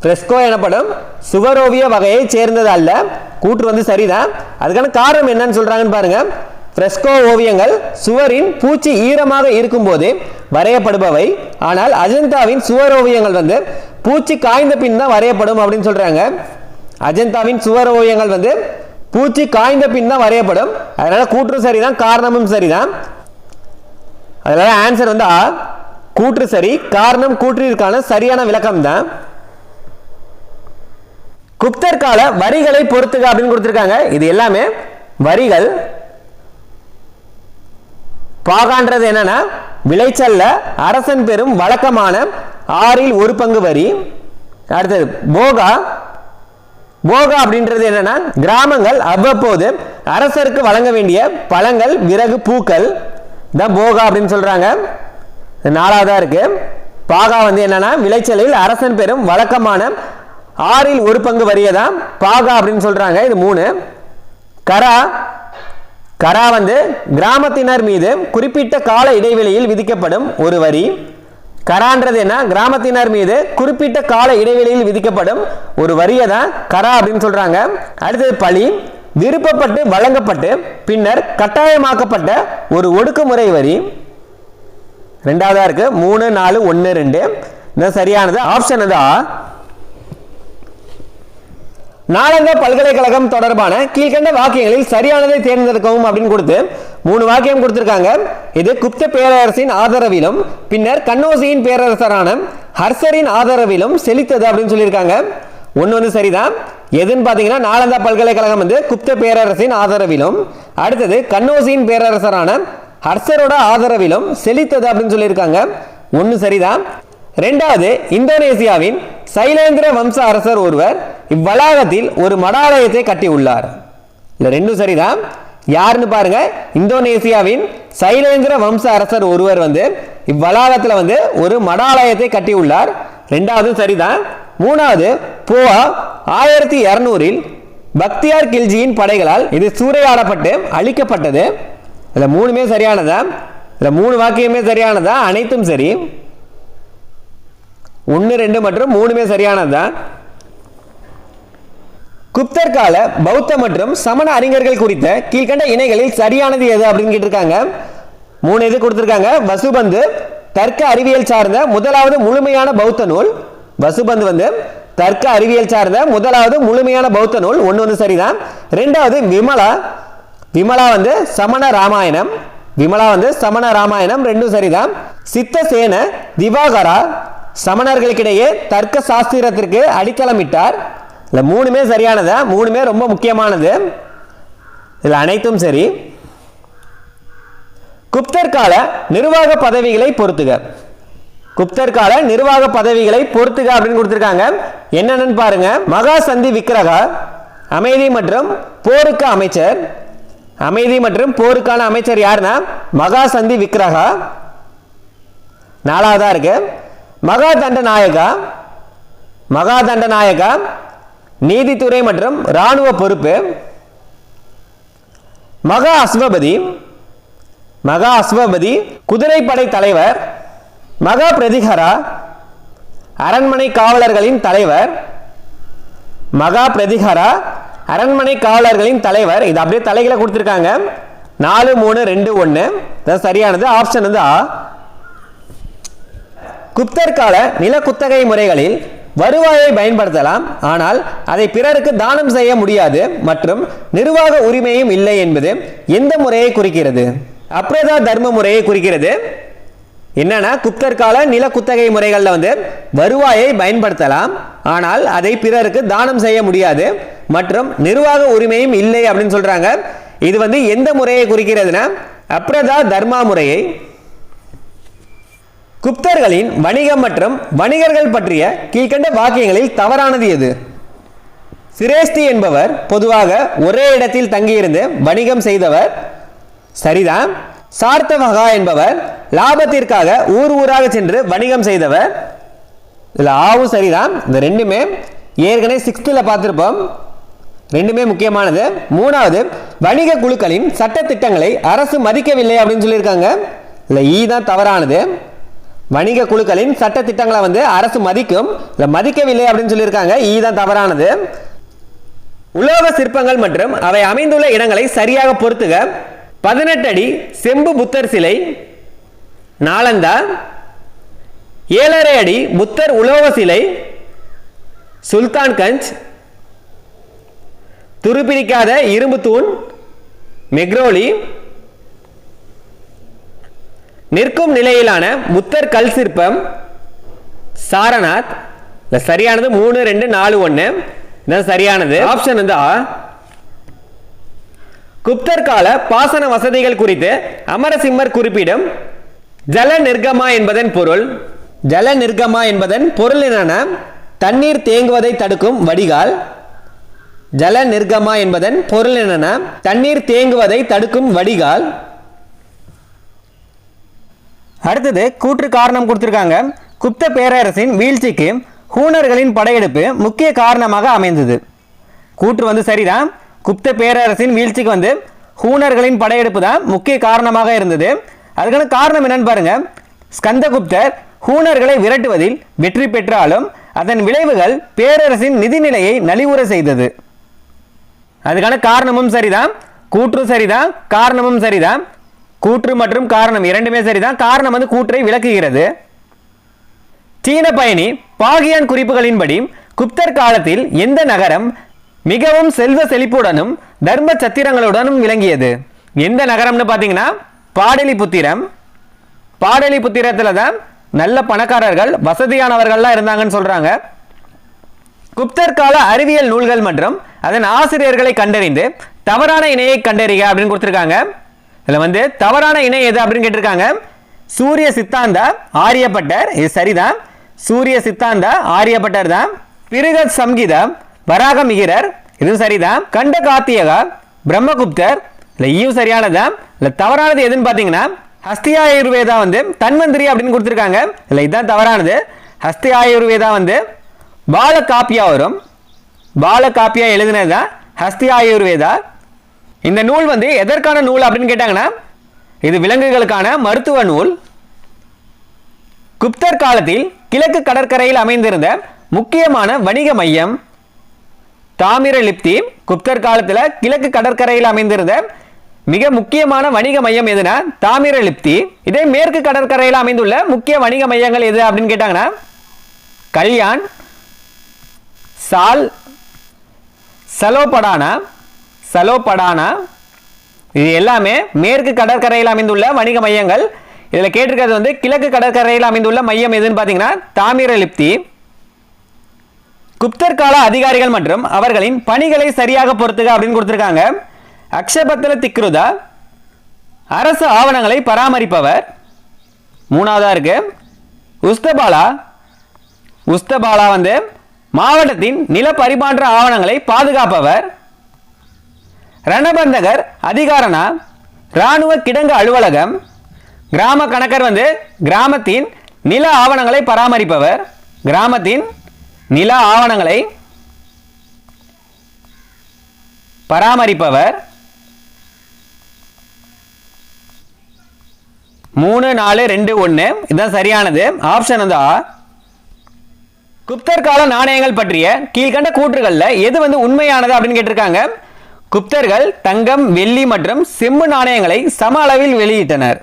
ஃப்ரெஸ்கோ எனப்படும் சுவரோவிய வகையை சேர்ந்தது அல்ல. கூற்று வந்து சரிதான். அதுக்கான காரணம் என்னன்னு சொல்றாங்கன்னு பாருங்க. ஃப்ரெஸ்கோ ஓவியங்கள் சுவரின் பூச்சி ஈரமாக இருக்கும் போது வரையப்படுபவை. ஆனால் அஜந்தாவின் சுவரோவியங்கள் வந்து பூச்சி காய்ந்த பின் தான் வரையப்படும் அப்படின்னு சொல்றாங்க. அஜந்தாவின் சுவரோவியங்கள் வந்து பூச்சி காய்ந்த பின் தான் வரையப்படும். அதனால கூற்று சரிதான், காரணமும் சரிதான். அதனால ஆன்சர் வந்து ஆ, கூற்று சரி, காரணம் கூற்றிற்கான சரியான விளக்கம் தான். குப்தர் கால வரிகளை பொறுத்துக அப்படின்னு கொடுத்திருக்காங்க. இது எல்லாமே வரிகள். பாகான்றது என்னன்னா விளைச்சல்ல அரசன் பெறும் வழக்கமான 6 1 பங்கு வரி. அடுத்தது போகா. போகா அப்படின்றது என்னன்னா கிராமங்கள் அவ்வப்போது அரசருக்கு வழங்க வேண்டிய பழங்கள், விறகு, பூக்கள் தான் போகா அப்படின்னு சொல்றாங்க. 4வதா இருக்கு. பாகா வந்து என்னன்னா விளைச்சலில் அரசன் பெறும் வழக்கமான 6 1 பங்கு வரியை தான் பாகா அப்படின்னு சொல்றாங்க. இது 3. கரா. கரா வந்து கிராமத்தினர் மீது குறிப்பிட்ட கால இடைவெளியில் விதிக்கப்படும் ஒரு வரி. கரான்றது என்ன? கிராமத்தினர் மீது குறிப்பிட்ட கால இடைவெளியில் விதிக்கப்படும் ஒரு வரியை தான் கரா அப்படின்னு சொல்றாங்க. அடுத்தது பழி. விருப்பப்பட்டு வழங்கப்பட்டு பின்னர் கட்டாயமாக்கப்பட்ட ஒரு ஒடுக்குமுறை வரி. 2வதா இருக்கு. 3 4 1 2. இது சரியானது. ஆப்ஷன் தான். நாலந்தா பல்கலைக்கழகம் தொடர்பான கீழ்கண்ட வாக்கியங்களில் சரியானதை தேர்ந்தெடுக்கவும் அப்படின்னு கொடுத்து 3 வாக்கியம் கொடுத்திருக்காங்க. இது குப்த பேரரசின் ஆதரவிலும் பின்னர் கன்னௌசியின் பேரரசரான ஹர்ஷரின் ஆதரவிலும் செழித்தது அப்படின்னு சொல்லியிருக்காங்க. ஒன்று வந்து சரிதான். எதுன்னு பார்த்தீங்கன்னா நாலந்தா பல்கலைக்கழகம் வந்து குப்த பேரரசின் ஆதரவிலும், அடுத்தது கன்னௌசியின் பேரரசரான ஹர்ஷரோட ஆதரவிலும் செழித்தது அப்படின்னு சொல்லியிருக்காங்க. ஒன்று சரிதான். 2வது, இந்தோனேசியாவின் சைலேந்திர வம்ச அரசர் ஒருவர் இவ்வளாகத்தில் ஒரு மடாலயத்தை கட்டியுள்ளார். இல்லை, 2 சரிதான். யாருன்னு பாருங்க. இந்தோனேசியாவின் சைலேந்திர வம்ச அரசர் ஒருவர் வந்து இவ்வளாகத்தில் வந்து ஒரு மடாலயத்தை கட்டியுள்ளார். 2வது சரிதான். 3வது, போவா 1200 பக்தியார் கில்ஜியின் படைகளால் இது சூறையாடப்பட்டு அழிக்கப்பட்டது. இதில் 3மே சரியானதா? இதில் 3 வாக்கியமே சரியானதா? அனைத்தும் சரி. 1 2 மற்றும் 3மே சரியானதுதான். குப்தர் கால பௌத்த மற்றும் சமண அறிஞர்கள் குறித்த கீழ்கண்ட இணைகளில் சரியானது எது அப்படின்னு கேட்டிருக்காங்க. 3 இது கொடுத்திருக்காங்க. வசுபந்து தர்க்க அறிவியல் சார்ந்த முதலாவது முழுமையான பௌத்த நூல். வசுபந்து வந்து தர்க்க அறிவியல் சார்ந்த முதலாவது முழுமையான பௌத்த நூல். ஒன்று வந்து சரிதான். ரெண்டாவது விமலா. விமலா வந்து சமண ராமாயணம். விமலா வந்து சமண ராமாயணம், ரெண்டும் சரிதான். சித்தசேன திவாகரா சமணர்களுக்கிடையே தர்க்க சாஸ்திரத்திற்கு அடித்தளமிட்டார். இல்லை மூணுமே சரியானதா, மூணுமே ரொம்ப முக்கியமானது. இதில் அனைத்தும் சரி. குப்தர் கால நிர்வாக பதவிகளை பொறுத்துக. குப்தர் கால நிர்வாக பதவிகளை பொறுத்துக அப்படின்னு கொடுத்திருக்காங்க. என்னன்னு பாருங்க. மகா சந்தி விக்கிரகா அமைதி மற்றும் போருக்கு அமைச்சர். அமைதி மற்றும் போருக்கான அமைச்சர் யாருன்னா மகா சந்தி விக்கிரகா. 4வதா இருக்கு. மகா தண்ட நாயகா. மகா தண்ட நாயகா நீதித்துறை மற்றும் இராணுவ பொறுப்பு. மகா அஸ்வபதி. மகா அஸ்வபதி குதிரைப்படை தலைவர். மகா பிரதிகரா அரண்மனை காவலர்களின் தலைவர். மகா பிரதிகரா அரண்மனை காவலர்களின் தலைவர். இது அப்படியே தலைகளை கொடுத்திருக்காங்க. 4 3 2 1 சரியானது. ஆப்ஷன் வந்து ஆ. குப்தர் கால நில குத்தகை முறைகளில் வருவாயை பயன்படுத்தலாம், ஆனால் அதை பிறருக்கு தானம் செய்ய முடியாது மற்றும் நிர்வாக உரிமையும் இல்லை என்பது எந்த முறையை குறிக்கிறது? அப்ரதா தர்ம முறையை குறிக்கிறது. என்னன்னா குப்தர் கால நில குத்தகை முறைகளில் வந்து வருவாயை பயன்படுத்தலாம், ஆனால் அதை பிறருக்கு தானம் செய்ய முடியாது மற்றும் நிர்வாக உரிமையும் இல்லை அப்படின்னு சொல்றாங்க. இது வந்து எந்த முறையை குறிக்கிறதுனா அப்ரதா தர்மா முறையை. குப்தர்களின் வணிகம் மற்றும் வணிகர்கள் பற்றிய கீழ்கண்ட வாக்கியங்களில் தவறானது எது? சிரேஷ்டி என்பவர் பொதுவாக ஒரே இடத்தில் தங்கியிருந்து வணிகம் செய்தவர். சரிதான். சார்த்தவகா என்பவர் லாபத்திற்காக ஊர் ஊராக சென்று வணிகம் செய்தவர். இதில் ஆவும் சரிதான். இந்த ரெண்டுமே ஏற்கனவே 6th பார்த்திருப்போம். ரெண்டுமே முக்கியமானது. 3வது வணிக குழுக்களின் சட்ட திட்டங்களை அரசு மதிக்கவில்லை அப்படின்னு சொல்லியிருக்காங்க. இல்லை ஈ தான் தவறானது. வணிக குழுக்களின் சட்ட திட்டங்களை வந்து அரசு மதிக்கும், இல்லை மதிக்கவில்லை அப்படின்னு சொல்லியிருக்காங்க. ஈ தான் தவறானது. உலோக சிற்பங்கள் மற்றும் அவை அமைந்துள்ள இடங்களை சரியாக பொறுத்துக. 18 அடி செம்பு புத்தர் சிலை நாலந்தா. 7.5 அடி புத்தர் உலோக சிலை சுல்தான்கஞ்ச். துருப்பிடிக்காத இரும்பு தூண் மெக்ரோலி. நிற்கும் நிலையிலான புத்தர் கல் சிற்பம் சாரநாத். சரியானது 3 2 4 1 சரியானது. ஆப்ஷன் வந்து ஆ. குப்தர் கால பாசன வசதிகள் குறித்து அமரசிம்மர் குறிப்பிடும் ஜல நிர்கமா என்பதன் பொருள். ஜல நிர்கமா என்பதன் பொருள் என்னன்னா தண்ணீர் தேங்குவதை தடுக்கும் வடிகால். ஜல நிர்கமா என்பதன் பொருள் என்னன்னா தண்ணீர் தேங்குவதை தடுக்கும் வடிகால். அடுத்தது கூற்று காரணம் கொடுத்திருக்காங்க. குப்த பேரரசின் வீழ்ச்சிக்கு ஹூனர்களின் படையெடுப்பு முக்கிய காரணமாக அமைந்தது. கூற்று வந்து சரிதான். குப்த பேரரசின் வீழ்ச்சிக்கு வந்து ஹூனர்களின் படையெடுப்பு தான் முக்கிய காரணமாக இருந்தது. அதுக்கான காரணம் என்னன்னு பாருங்க. ஸ்கந்தகுப்தர் ஹூனர்களை விரட்டுவதில் வெற்றி பெற்றாலும் அதன் விளைவுகள் பேரரசின் நிதிநிலையை நலிவுற செய்தது. அதுக்கான காரணமும் சரிதான், கூற்றும் சரிதான், காரணமும் சரிதான். கூற்று மற்றும் காரணம் இரண்டுமே சரிதான். காரணம் வந்து கூற்றை விளக்குகிறது. சீன பயணி பாகியான் குறிப்புகளின்படி குப்தர் காலத்தில் எந்த நகரம் மிகவும் செல்வ செழிப்புடனும் தர்ம சத்திரங்களுடனும் விளங்கியது? எந்த நகரம்னு பார்த்தீங்கன்னா பாடலிபுத்திரம். பாடலிபுத்திரத்தில் தான் நல்ல பணக்காரர்கள் வசதியானவர்கள்லாம் இருந்தாங்கன்னு சொல்றாங்க. குப்தர் கால அறிவியல் நூல்கள் மற்றும் அதன் ஆசிரியர்களை கண்டறிந்து தவறான இணையை கண்டறிக அப்படின்னு கொடுத்திருக்காங்க. இதுல வந்து தவறான இணை எது அப்படின்னு கேட்டிருக்காங்க. சூரிய சித்தாந்த ஆரியப்பட்டர். இது சரிதான். சூரிய சித்தாந்த ஆரியப்பட்டர் தான். பிருகத் சம்ஹிதா வராக மிகிரர். இதுவும் சரிதான். கண்ட காத்தியகா பிரம்மகுப்தர். இல்லை ஈயும் சரியானதான். இல்லை தவறானது எதுன்னு பார்த்தீங்கன்னா ஹஸ்தி ஆயுர்வேதா வந்து தன்வந்திரி அப்படின்னு கொடுத்துருக்காங்க. இல்லை இதுதான் தவறானது. ஹஸ்தி ஆயுர்வேதா வந்து பால காப்பியா வரும். பால காப்பியா எழுதினது தான் ஹஸ்தி ஆயுர்வேதா. இந்த நூல் வந்து எதற்கான நூல் அப்படின்னு கேட்டாங்கன்னா இது விலங்குகளுக்கான மருத்துவ நூல். குப்தர் காலத்தில் கிழக்கு கடற்கரையில் அமைந்திருந்த முக்கியமான வணிக மையம் தாமிரலிப்தி. குப்தர் காலத்தில் கிழக்கு கடற்கரையில் அமைந்திருந்த மிக முக்கியமான வணிக மையம் எதுனா தாமிரலிப்தி. இதே மேற்கு கடற்கரையில் அமைந்துள்ள முக்கிய வணிக மையங்கள் எது அப்படின்னு கேட்டாங்கன்னா கல்யாண், சால், சலோபடானா இது எல்லாமே மேற்கு கடற்கரையில் அமைந்துள்ள வணிக மையங்கள். இதில் கேட்டிருக்கிறது வந்து கிழக்கு கடற்கரையில் அமைந்துள்ள மையம் எதுன்னு பார்த்தீங்கன்னா தாமிரலிப்தி. குப்தர் கால அதிகாரிகள் மற்றும் அவர்களின் பணிகளை சரியாக பொறுத்துக அப்படின்னு கொடுத்திருக்காங்க. அக்ஷபத்தல திக்ருதா அரசு ஆவணங்களை பராமரிப்பவர். மூணாவதா இருக்கு உஸ்தபாலா வந்து மாவட்டத்தின் நில பரிமாற்ற ஆவணங்களை பாதுகாப்பவர். ரணபந்தகர் அதிகாரனா இராணுவ கிடங்கு அலுவலகம். கிராம கணக்கர் வந்து கிராமத்தின் நில ஆவணங்களை பராமரிப்பவர். கிராமத்தின் நில ஆவணங்களை பராமரிப்பவர். 3 4 2 1 இதுதான் சரியானது. ஆப்ஷன் வந்து ஆ. குப்தர் கால நாணயங்கள் பற்றிய கீழ்கண்ட கூற்றுகள்ல எது வந்து உண்மையானது அப்படின்னு கேட்டிருக்காங்க. குப்தர்கள் தங்கம், வெள்ளி மற்றும் செம்பு நாணயங்களை சம அளவில் வெளியிட்டனர்.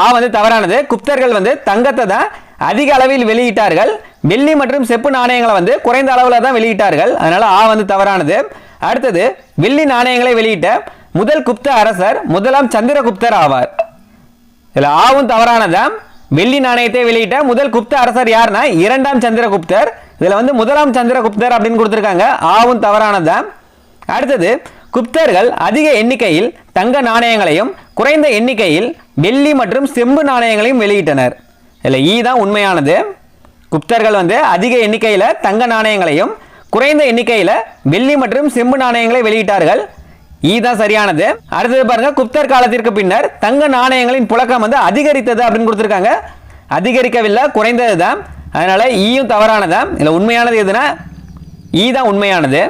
ஆ வந்து தவறானது. குப்தர்கள் வந்து தங்கத்தை தான் அதிக அளவில் வெளியிட்டார்கள், வெள்ளி மற்றும் செப்பு நாணயங்களை வந்து குறைந்த அளவில் தான் வெளியிட்டார்கள். அதனால ஆ வந்து தவறானது. அடுத்தது வெள்ளி நாணயங்களை வெளியிட்ட முதல் குப்த அரசர் முதலாம் சந்திரகுப்தர் ஆவார். இதுல ஆவும் தவறானதான். வெள்ளி நாணயத்தை வெளியிட்ட முதல் குப்த அரசர் யாருன்னா இரண்டாம் சந்திரகுப்தர். இதுல வந்து முதலாம் சந்திரகுப்தர் அப்படின்னு கொடுத்திருக்காங்க. ஆவும் தவறானதான். அடுத்தது குப்தர்கள் அதிக எண்ணிக்கையில் தங்க நாணயங்களையும் குறைந்த எண்ணிக்கையில் வெள்ளி மற்றும் செம்பு நாணயங்களையும் வெளியிட்டனர். இதுல ஈ தான் உண்மையானது. குப்தர்கள் வந்து அதிக எண்ணிக்கையில தங்க நாணயங்களையும் குறைந்த எண்ணிக்கையில வெள்ளி மற்றும் செம்பு நாணயங்களை வெளியிட்டார்கள். ஈ தான் சரியானது. அடுத்தது பாருங்க, குப்தர் காலத்திற்கு பின்னர் தங்க நாணயங்களின் புழக்கம் வந்து அதிகரித்தது அப்படின்னு கொடுத்திருக்காங்க. அதிகரிக்கவில்லை, குறைந்தது தான். அதனால ஈயும் தவறானதான். இதுல உண்மையானது எதுனா ஈ தான் உண்மையானது.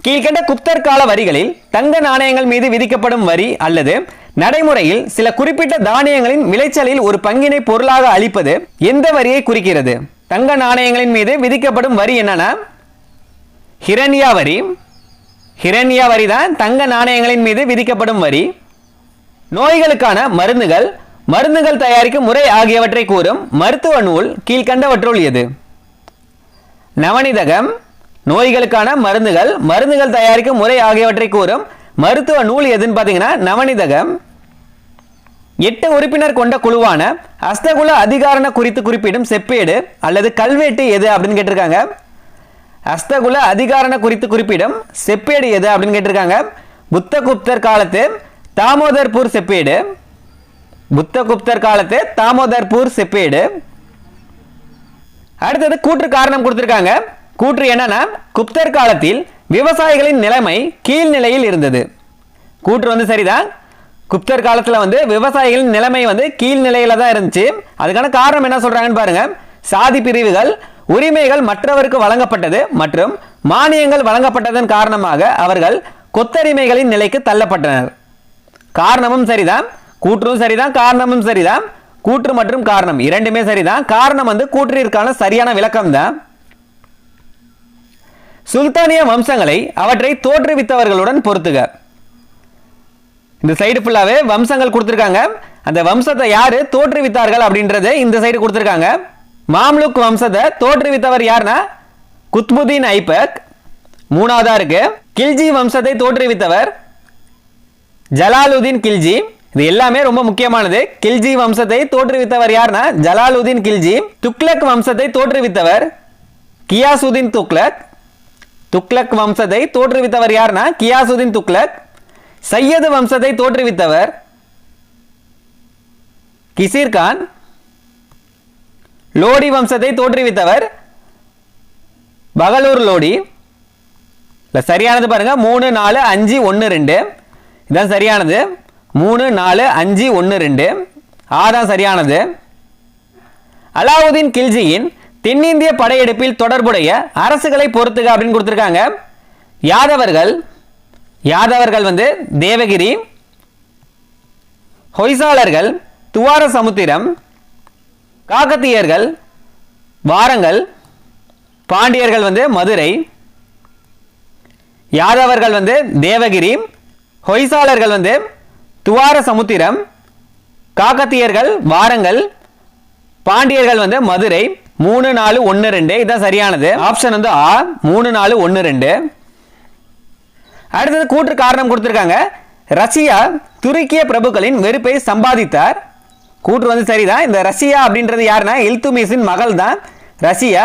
கீழ்கண்ட குப்தர் கால வரிகளில் தங்க நாணயங்கள் மீது விதிக்கப்படும் வரி அல்லது நடைமுறையில் சில குறிப்பிட்ட தானியங்களின் விளைச்சலில் ஒரு பங்கினை பொருளாக அளிப்பது எந்த வரியை குறிக்கிறது? தங்க நாணயங்களின் மீது விதிக்கப்படும் வரி என்னன்னா ஹிரண்யா வரி. ஹிரண்யா வரி தான் தங்க நாணயங்களின் மீது விதிக்கப்படும் வரி. நோய்களுக்கான மருந்துகள் தயாரிக்கும் முறை ஆகியவற்றை கூறும் மருத்துவ நூல் கீழ்கண்டவற்றுள் எது? நவநிதகம். நோய்களுக்கான மருந்துகள் தயாரிக்கும் முறை ஆகியவற்றை கூறும் மருத்துவ நூல் எதுன்னு பார்த்தீங்கன்னா நவநிதகம். 8 உறுப்பினர் கொண்ட குழுவான அஸ்தகுல அதிகாரண குறித்து குறிப்பிடும் செப்பேடு அல்லது கல்வெட்டு எது அப்படின்னு கேட்டிருக்காங்க. அஸ்தகுல அதிகாரண குறித்து குறிப்பிடும் செப்பேடு எது அப்படின்னு கேட்டிருக்காங்க. புத்தகுப்தர் காலத்து தாமோதர்பூர் செப்பேடு. புத்தகுப்தர் காலத்து தாமோதர்பூர் செப்பேடு. அடுத்தது கூற்று காரணம் கொடுத்திருக்காங்க. கூற்று என்னன்னா குப்தர் காலத்தில் விவசாயிகளின் நிலைமை கீழ்நிலையில் இருந்தது. கூற்று வந்து சரிதான். குப்தர் காலத்தில் வந்து விவசாயிகளின் நிலைமை வந்து கீழ்நிலையில தான் இருந்துச்சு. அதுக்கான காரணம் என்ன சொல்றாங்கன்னு பாருங்க. சாதி பிரிவுகள், உரிமைகள் மற்றவருக்கு வழங்கப்பட்டது மற்றும் மானியங்கள் வழங்கப்பட்டதன் காரணமாக அவர்கள் கொத்தடிமைகளின் நிலைக்கு தள்ளப்பட்டனர். காரணமும் சரிதான், கூற்றும் சரிதான், காரணமும் சரிதான். கூற்று மற்றும் காரணம் இரண்டுமே சரிதான். காரணம் வந்து கூற்றிற்கான சரியான விளக்கம் தான். சுல்தானிய வம்சங்களை அவற்றை தோற்றுவித்தவர்களுடன் பொறுத்துக. இந்த சைடு ஃபுல்லாவே வம்சங்கள் கொடுத்திருக்காங்க. அந்த வம்சத்தை யாரு தோற்றுவித்தார்கள் அப்படின்றது இந்த சைடு கொடுத்திருக்காங்க. மாம்லுக் வம்சத்தை தோற்றுவித்தவர் யாருன்னா குத்புதீன் ஐபக். மூணாவதா இருக்கு. கில்ஜி வம்சத்தை தோற்றுவித்தவர் ஜலாலுதீன் கில்ஜி. இது எல்லாமே ரொம்ப முக்கியமானது. கில்ஜி வம்சத்தை தோற்றுவித்தவர் யாருன்னா ஜலாலுதீன் கில்ஜி. துக்ளக் வம்சத்தை தோற்றுவித்தவர் கியாசுதீன் துக்ளக். துக்ளக் வம்சத்தை தோற்றுவித்தவர் யாருன்னா கியாசுதீன் துக்ளக். சையது வம்சத்தை தோற்றுவித்தவர் கிசிர் கான். லோடி வம்சத்தை தோற்றுவித்தவர் பகலூர் லோடி. சரியானது பாருங்க 3 4 5 1 2 இதான் சரியானது. 3 4 5 1 2 ஆதான் சரியானது. அலாவுதீன் கில்ஜியின் தென்னிந்திய படையெடுப்பில் தொடர்புடைய அரசுகளை பொறுத்துக அப்படின்னு கொடுத்திருக்காங்க. யாதவர்கள் வந்து தேவகிரி, ஹொய்சாளர்கள் துவார சமுத்திரம், காக்கத்தியர்கள் வாரங்கல், பாண்டியர்கள் வந்து மதுரை. யாதவர்கள் வந்து தேவகிரி, ஹொய்சாலர்கள் வந்து துவார சமுத்திரம், காக்கத்தியர்கள் வாரங்கல், பாண்டியர்கள் வந்து மதுரை. 3 4 1 2 இதுதான் சரியானது. ஆப்ஷன் வந்து ஆ 3 4 1 2. அடுத்தது கூற்று காரணம் கொடுத்திருக்காங்க. ரஷ்யா துருக்கிய பிரபுக்களின் வெறுப்பை சம்பாதித்தார். கூற்று வந்து சரிதான். இந்த ரஷ்யா அப்படின்றது யாருன்னா இல்துமிஸின் மகள் தான் ரஷ்யா.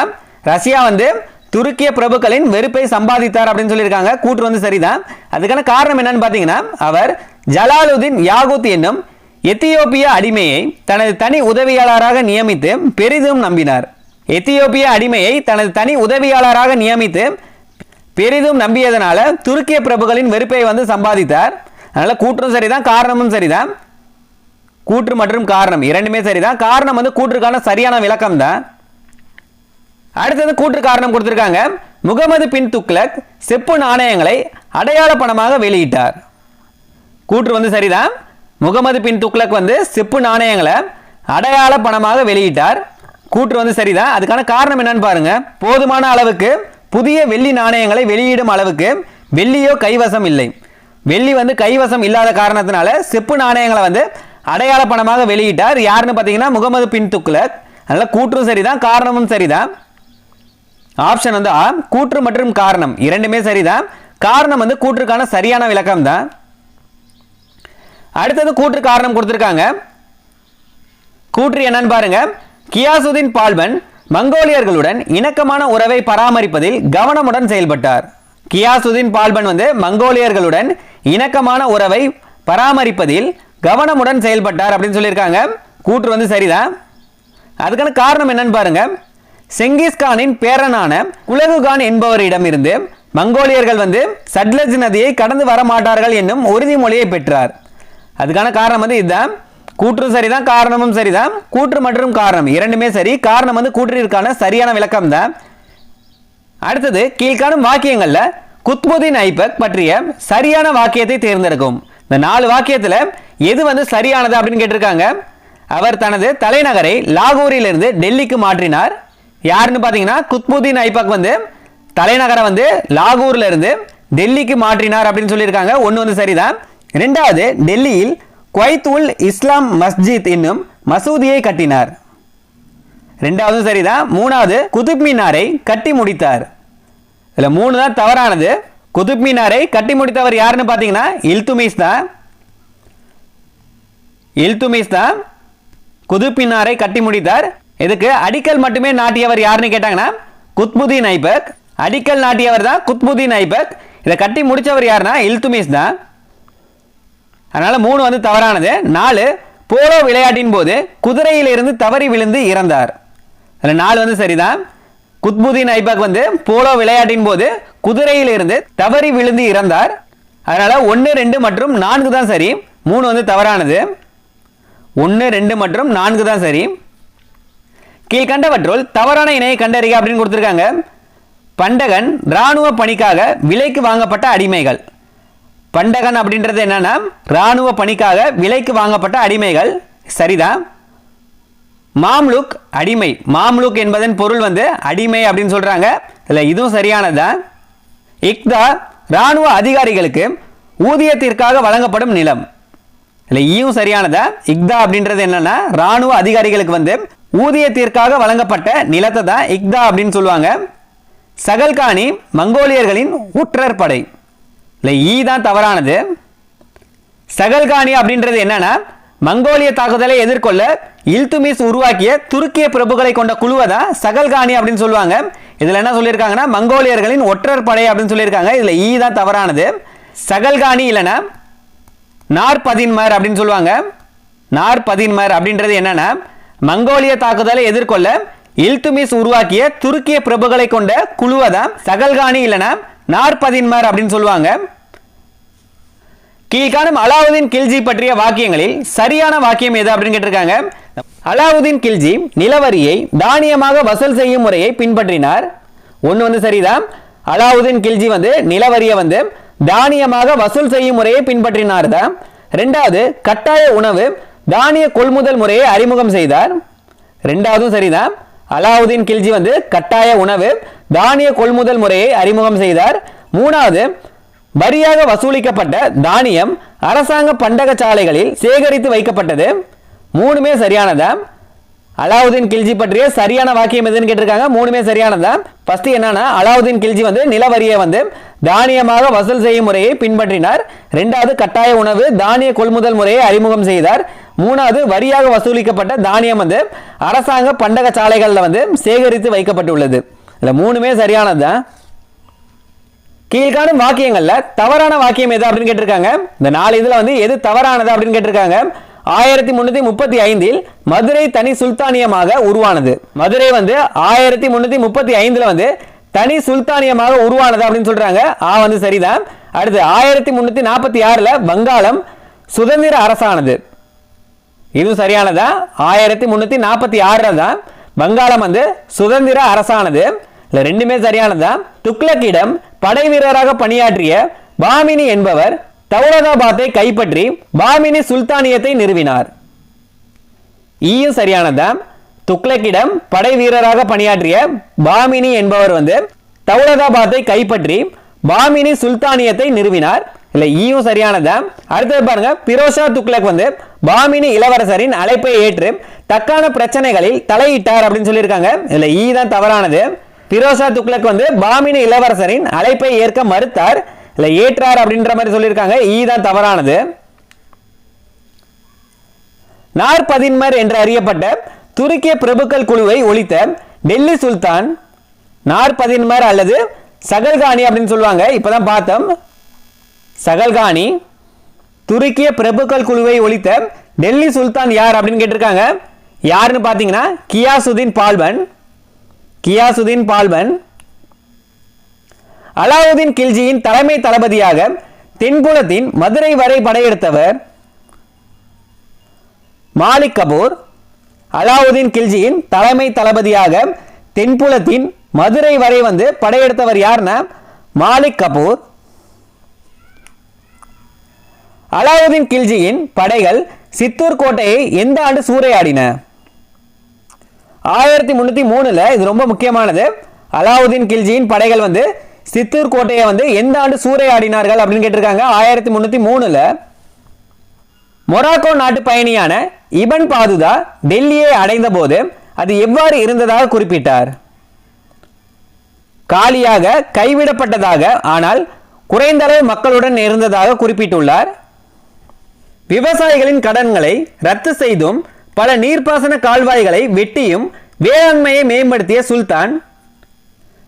ரஷ்யா வந்து துருக்கிய பிரபுக்களின் வெறுப்பை சம்பாதித்தார் அப்படின்னு சொல்லியிருக்காங்க. கூற்று வந்து சரிதான். அதுக்கான காரணம் என்னன்னு பார்த்தீங்கன்னா, அவர் ஜலாலுதீன் யாகூத் என்னும் எத்தியோப்பிய அடிமையை தனது தனி உதவியாளராக நியமித்து பெரிதும் நம்பினார். எத்தியோப்பிய அடிமையை தனது தனி உதவியாளராக நியமித்து பெரிதும் நம்பியதனால துருக்கிய பிரபுக்களின் வெறுப்பை வந்து சம்பாதித்தார். அதனால கூற்றும் சரிதான், காரணமும் சரிதான். கூற்று மற்றும் காரணம் இரண்டுமே சரிதான். காரணம் வந்து கூற்றுக்கான சரியான விளக்கம் தான். அடுத்தது கூற்று காரணம் கொடுத்திருக்காங்க. முகமது பின் துக்ளக் செப்பு நாணயங்களை அடையாள பணமாக வெளியிட்டார். கூற்று வந்து சரிதான். முகமது பின் துக்ளக் வந்து செப்பு நாணயங்களை அடையாள பணமாக வெளியிட்டார். கூற்று வந்து சரிதான். அதுக்கான காரணம் என்னன்னு பாருங்க. போதுமான அளவுக்கு புதிய வெள்ளி நாணயங்களை வெளியிடும் அளவுக்கு வெள்ளியோ கைவசம் இல்லை. வெள்ளி வந்து கைவசம் இல்லாத காரணத்தினால செப்பு நாணயங்களை வந்து அடையாள பணமாக வெளியிட்டார். யாருன்னு பார்த்தீங்கன்னா முகமது பின் துக்ளக். அதனால கூற்றும் சரிதான், காரணமும் சரிதான். ஆப்ஷன் வந்து ஆ கூற்று மற்றும் காரணம் இரண்டுமே சரிதான். காரணம் வந்து கூற்றுக்கான சரியான விளக்கம் தான். அடுத்தது கூற்று காரணம் கொடுத்திருக்காங்க. கூற்று என்னன்னு பாருங்க. கியாசுதீன் பால்பன் மங்கோலியர்களுடன் இணக்கமான உறவை பராமரிப்பதில் கவனமுடன் செயல்பட்டார். கியாசுதீன் பால்பன் வந்து மங்கோலியர்களுடன் இணக்கமான உறவை பராமரிப்பதில் கவனமுடன் செயல்பட்டார் அப்படின்னு சொல்லியிருக்காங்க. கூற்று வந்து சரிதான். அதுக்கான காரணம் என்னன்னு பாருங்க. செங்கிஸ்கானின் பேரனான குலகுகான் என்பவரிடமிருந்து மங்கோலியர்கள் வந்து சட்லஜ் நதியை கடந்து வர மாட்டார்கள் என்னும் உறுதிமொழியை பெற்றார். அதுக்கான காரணம் வந்து இதுதான். கூற்றும் சரிதான், காரணமும் சரிதான். கூற்று மற்றும் காரணம் இரண்டுமே சரி. காரணம் வந்து கூற்றிற்கான சரியான விளக்கம் தான். அடுத்தது கீழ்காணும் வாக்கியங்கள்ல குத்புதீன் ஐபக் பற்றிய சரியான வாக்கியத்தை தேர்ந்தெடுக்கும். இந்த 4 வாக்கியத்தில் எது வந்து சரியானது அப்படின்னு கேட்டிருக்காங்க. அவர் தனது தலைநகரை லாகூரிலிருந்து டெல்லிக்கு மாற்றினார். யாருன்னு பார்த்தீங்கன்னா குத்புதீன் ஐபக் வந்து தலைநகரை வந்து லாகூர்ல இருந்து டெல்லிக்கு மாற்றினார் அப்படின்னு சொல்லியிருக்காங்க. ஒன்று வந்து சரிதான். இரண்டாவது, டெல்லியில் குவைத் உல் இஸ்லாம் மஸ்ஜித் என்னும் மசூதியை கட்டினார். ரெண்டாவது சரிதான். மூணாவது, குதுப் மீனாரை கட்டி முடித்தார். இதில் 3 தான் தவறானது. குதுப் மீனாரை கட்டி முடித்தவர் யாருன்னு பார்த்தீங்கன்னா இல்துமிஸ் தான். இல்துமிஸ் தான் குதுப் மீனாரை கட்டி முடித்தார். இதுக்கு அடிக்கல் மட்டுமே நாட்டியவர் யாருன்னு கேட்டாங்கன்னா குத்புதீன் ஐபக். அடிக்கல் நாட்டியவர் தான் குத்புதீன் ஐபக். இதை கட்டி முடித்தவர் யாருன்னா இல்துமிஸ் தான். அதனால 3 வந்து தவறானது. 4, போலோ விளையாட்டின் போது குதிரையிலிருந்து தவறி விழுந்து இறந்தார். அதில் 4 வந்து சரிதான். குத்புதீன் ஐபக் வந்து போலோ விளையாட்டின் போது குதிரையிலிருந்து தவறி விழுந்து இறந்தார். அதனால 1 2 மற்றும் 4 தான் சரி. 3 வந்து தவறானது. 1 2 மற்றும் 4 தான் சரி. கீழ்கண்டவற்றுள் தவறான இணையை கண்டறிக அப்படின்னு கொடுத்திருக்காங்க. பண்டகன் இராணுவ பணிக்காக விலைக்கு வாங்கப்பட்ட அடிமைகள். பண்டகன் அப்படின்றது என்னன்னா இராணுவ பணிக்காக விலைக்கு வாங்கப்பட்ட அடிமைகள். சரிதான். மாம்லுக் அடிமை. மாம்லுக் என்பதன் பொருள் வந்து அடிமை அப்படின்னு சொல்றாங்க. இல்ல இதுவும் சரியானதுதான். இக்தா இராணுவ அதிகாரிகளுக்கு ஊதியத்திற்காக வழங்கப்படும் நிலம். இல்ல ஈயும் சரியானதா. இக்தா அப்படின்றது என்னன்னா இராணுவ அதிகாரிகளுக்கு வந்து ஊதியத்திற்காக வழங்கப்பட்ட நிலத்தை தான் இக்தா அப்படின்னு சொல்லுவாங்க. சகல்கானி மங்கோலியர்களின் ஒற்றர் படை. இல்லை ஈ தான் தவறானது. சகல்கானி அப்படின்றது என்னன்னா மங்கோலிய தாக்குதலை எதிர்கொள்ள இல்துமிஸ் உருவாக்கிய துருக்கிய பிரபுக்களை கொண்ட குழுவை தான் சகல்கானி அப்படின்னு சொல்லுவாங்க. இதுல என்ன சொல்லியிருக்காங்கன்னா மங்கோலியர்களின் ஒற்றர் படை அப்படின்னு சொல்லியிருக்காங்க. இதுல ஈ தான் தவறானது. சகல்கானி இல்லைன்னா நார்பதின்மர் அப்படின்னு சொல்லுவாங்க. நார்பதின்மர் அப்படின்றது என்னன்னா மங்கோலிய தாக்குதலை எதிர்கொள்ள இல்துமிஸ் உருவாக்கிய துருக்கிய பிரபுக்களை கொண்ட குழுவை தான் சகல்கானி இல்லைன்னா நார்பதின்மர் அப்படின்னு சொல்லுவாங்க. கீழ்காணும் அலாவுதீன் கில்ஜி பற்றிய வாக்கியங்களில் சரியான வாக்கியம் எது அப்படின்னு கேட்டிருக்காங்க. அலாவுதீன் கில்ஜி நிலவரியை தானியமாக வசூல் செய்யும் முறையை பின்பற்றினார். ஒன்று வந்து சரிதான். அலாவுதீன் கில்ஜி வந்து நிலவரியை வந்து தானியமாக வசூல் செய்யும் முறையை பின்பற்றினார் தான். ரெண்டாவது, கட்டாய உணவு தானிய கொள்முதல் முறையை அறிமுகம் செய்தார். ரெண்டாவதும் சரிதான். அலாவுதீன் கில்ஜி வந்து கட்டாய உணவு தானிய கொள்முதல் முறையை அறிமுகம் செய்தார். மூணாவது, வரியாக வசூலிக்கப்பட்ட தானியம் அரசாங்க பண்டகசாலைகளில் சேகரித்து வைக்கப்பட்டது. மூணுமே சரியானதா? அலாவுதீன் கில்ஜி பற்றிய சரியான வாக்கியம் எதுன்னு கேட்டிருக்காங்க. மூணுமே சரியானதா? ஃபர்ஸ்ட் என்னன்னா அலாவுதீன் கில்ஜி வந்து நிலவரியை வந்து தானியமாக வசூல் செய்யும் முறையை பின்பற்றினார். ரெண்டாவது கட்டாய உணவு தானிய கொள்முதல் முறையை அறிமுகம் செய்தார். மூணாவது வரியாக வசூலிக்கப்பட்ட தானியம் வந்து அரசாங்க பண்டகசாலைகளில் வந்து சேகரித்து வைக்கப்பட்டுள்ளது. இல்ல மூணுமே சரியானதுதான். கீழ்காணும் வாக்கியங்கள்ல தவறான வாக்கியம் எது அப்படின்னு கேட்டிருக்காங்க. இந்த 4 இதுல வந்து எது தவறானது அப்படின்னு கேட்டிருக்காங்க. 1335 மதுரை தனி சுல்தானியமாக உருவானது. மதுரை வந்து 1335 வந்து தனி சுல்தானியமாக உருவானது அப்படின்னு சொல்றாங்க. வந்து சரிதான். அடுத்து 1346 வங்காளம் சுதந்திர அரசானது. இது சரியானதா? 1346 தான் வங்காளம் வந்து சுதந்திர அரசானது. இல்ல ரெண்டுமே சரியானதா? துக்ளக்கிடம் படை வீரராக பணியாற்றிய பாமினி என்பவர் தௌலதாபாத்தை கைப்பற்றி பாமினி சுல்தானியத்தை நிறுவினார். ஈயும் சரியானதா? துக்ளக்கிடம் படை வீரராக பணியாற்றிய பாமினி என்பவர் வந்து தௌலதாபாத்தை கைப்பற்றி பாமினி சுல்தானியத்தை நிறுவினார். இல்ல ஈயும் சரியானதா? அடுத்தது பாருங்க, பிரோஷா துக்ளக் வந்து பாமினி இளவரசரின் அழைப்பை ஏற்று தக்கான பிரச்சனைகளில் தலையிட்டார் அப்படின்னு சொல்லியிருக்காங்க. இல்ல ஈ தான் தவறானது. பிரோஷா துக்ளக் வந்து பாமினி இளவரசரின் அழைப்பை ஏற்க மறுத்தார். இல்ல ஏற்றார் அப்படின்ற மாதிரி சொல்லியிருக்காங்க. ஈ தான் தவறானது. நாற்பதின்மர் என்று அறியப்பட்ட துருக்கிய பிரபுக்கள் குழுவை ஒழித்த டெல்லி சுல்தான் நாற்பதின்மர் அல்லது சகல்கானி அப்படின்னு சொல்லுவாங்க. இப்பதான் பார்த்தோம். சகல்கானி துருக்கிய பிரபுக்கள் குழுவை ஒழித்த டெல்லி சுல்தான் யார் அப்படின்னு கேட்டிருக்காங்க. யாருன்னு பார்த்தீங்கன்னா கியாசுதீன் பால்பன். கியாசுதீன் பால்பன். அலாவுதீன் கில்ஜியின் தலைமை தளபதியாக தென்புலத்தின் மதுரை வரை படையெடுத்தவர் மாலிக் கபூர். அலாவுதீன் கில்ஜியின் தலைமை தளபதியாக தென்புலத்தின் மதுரை வரை வந்து படையெடுத்தவர் யாருன்னா மாலிக் கபூர். அலாவுதீன் கில்ஜியின் படைகள் சித்தூர் கோட்டையை எந்த ஆண்டு சூறையாடின? 1303. இது ரொம்ப முக்கியமானது. அலாவுதீன் கில்ஜியின் படைகள் வந்து சித்தூர் கோட்டையை வந்து எந்த ஆண்டு சூறையாடினார்கள் அப்படின்னு கேட்டிருக்காங்க. 1303. மொராக்கோ நாட்டு பயணியான இபன் பாதுதா டெல்லியை அடைந்த போது அது எவ்வாறு இருந்ததாக குறிப்பிட்டார்? காலியாக, கைவிடப்பட்டதாக, ஆனால் குறைந்த அளவு மக்களுடன் இருந்ததாக குறிப்பிட்டுள்ளார். விவசாயிகளின் கடன்களை ரத்து செய்தும் பல நீர்ப்பாசன கால்வாய்களை வெட்டியும் வேளாண்மையை மேம்படுத்திய சுல்தான்.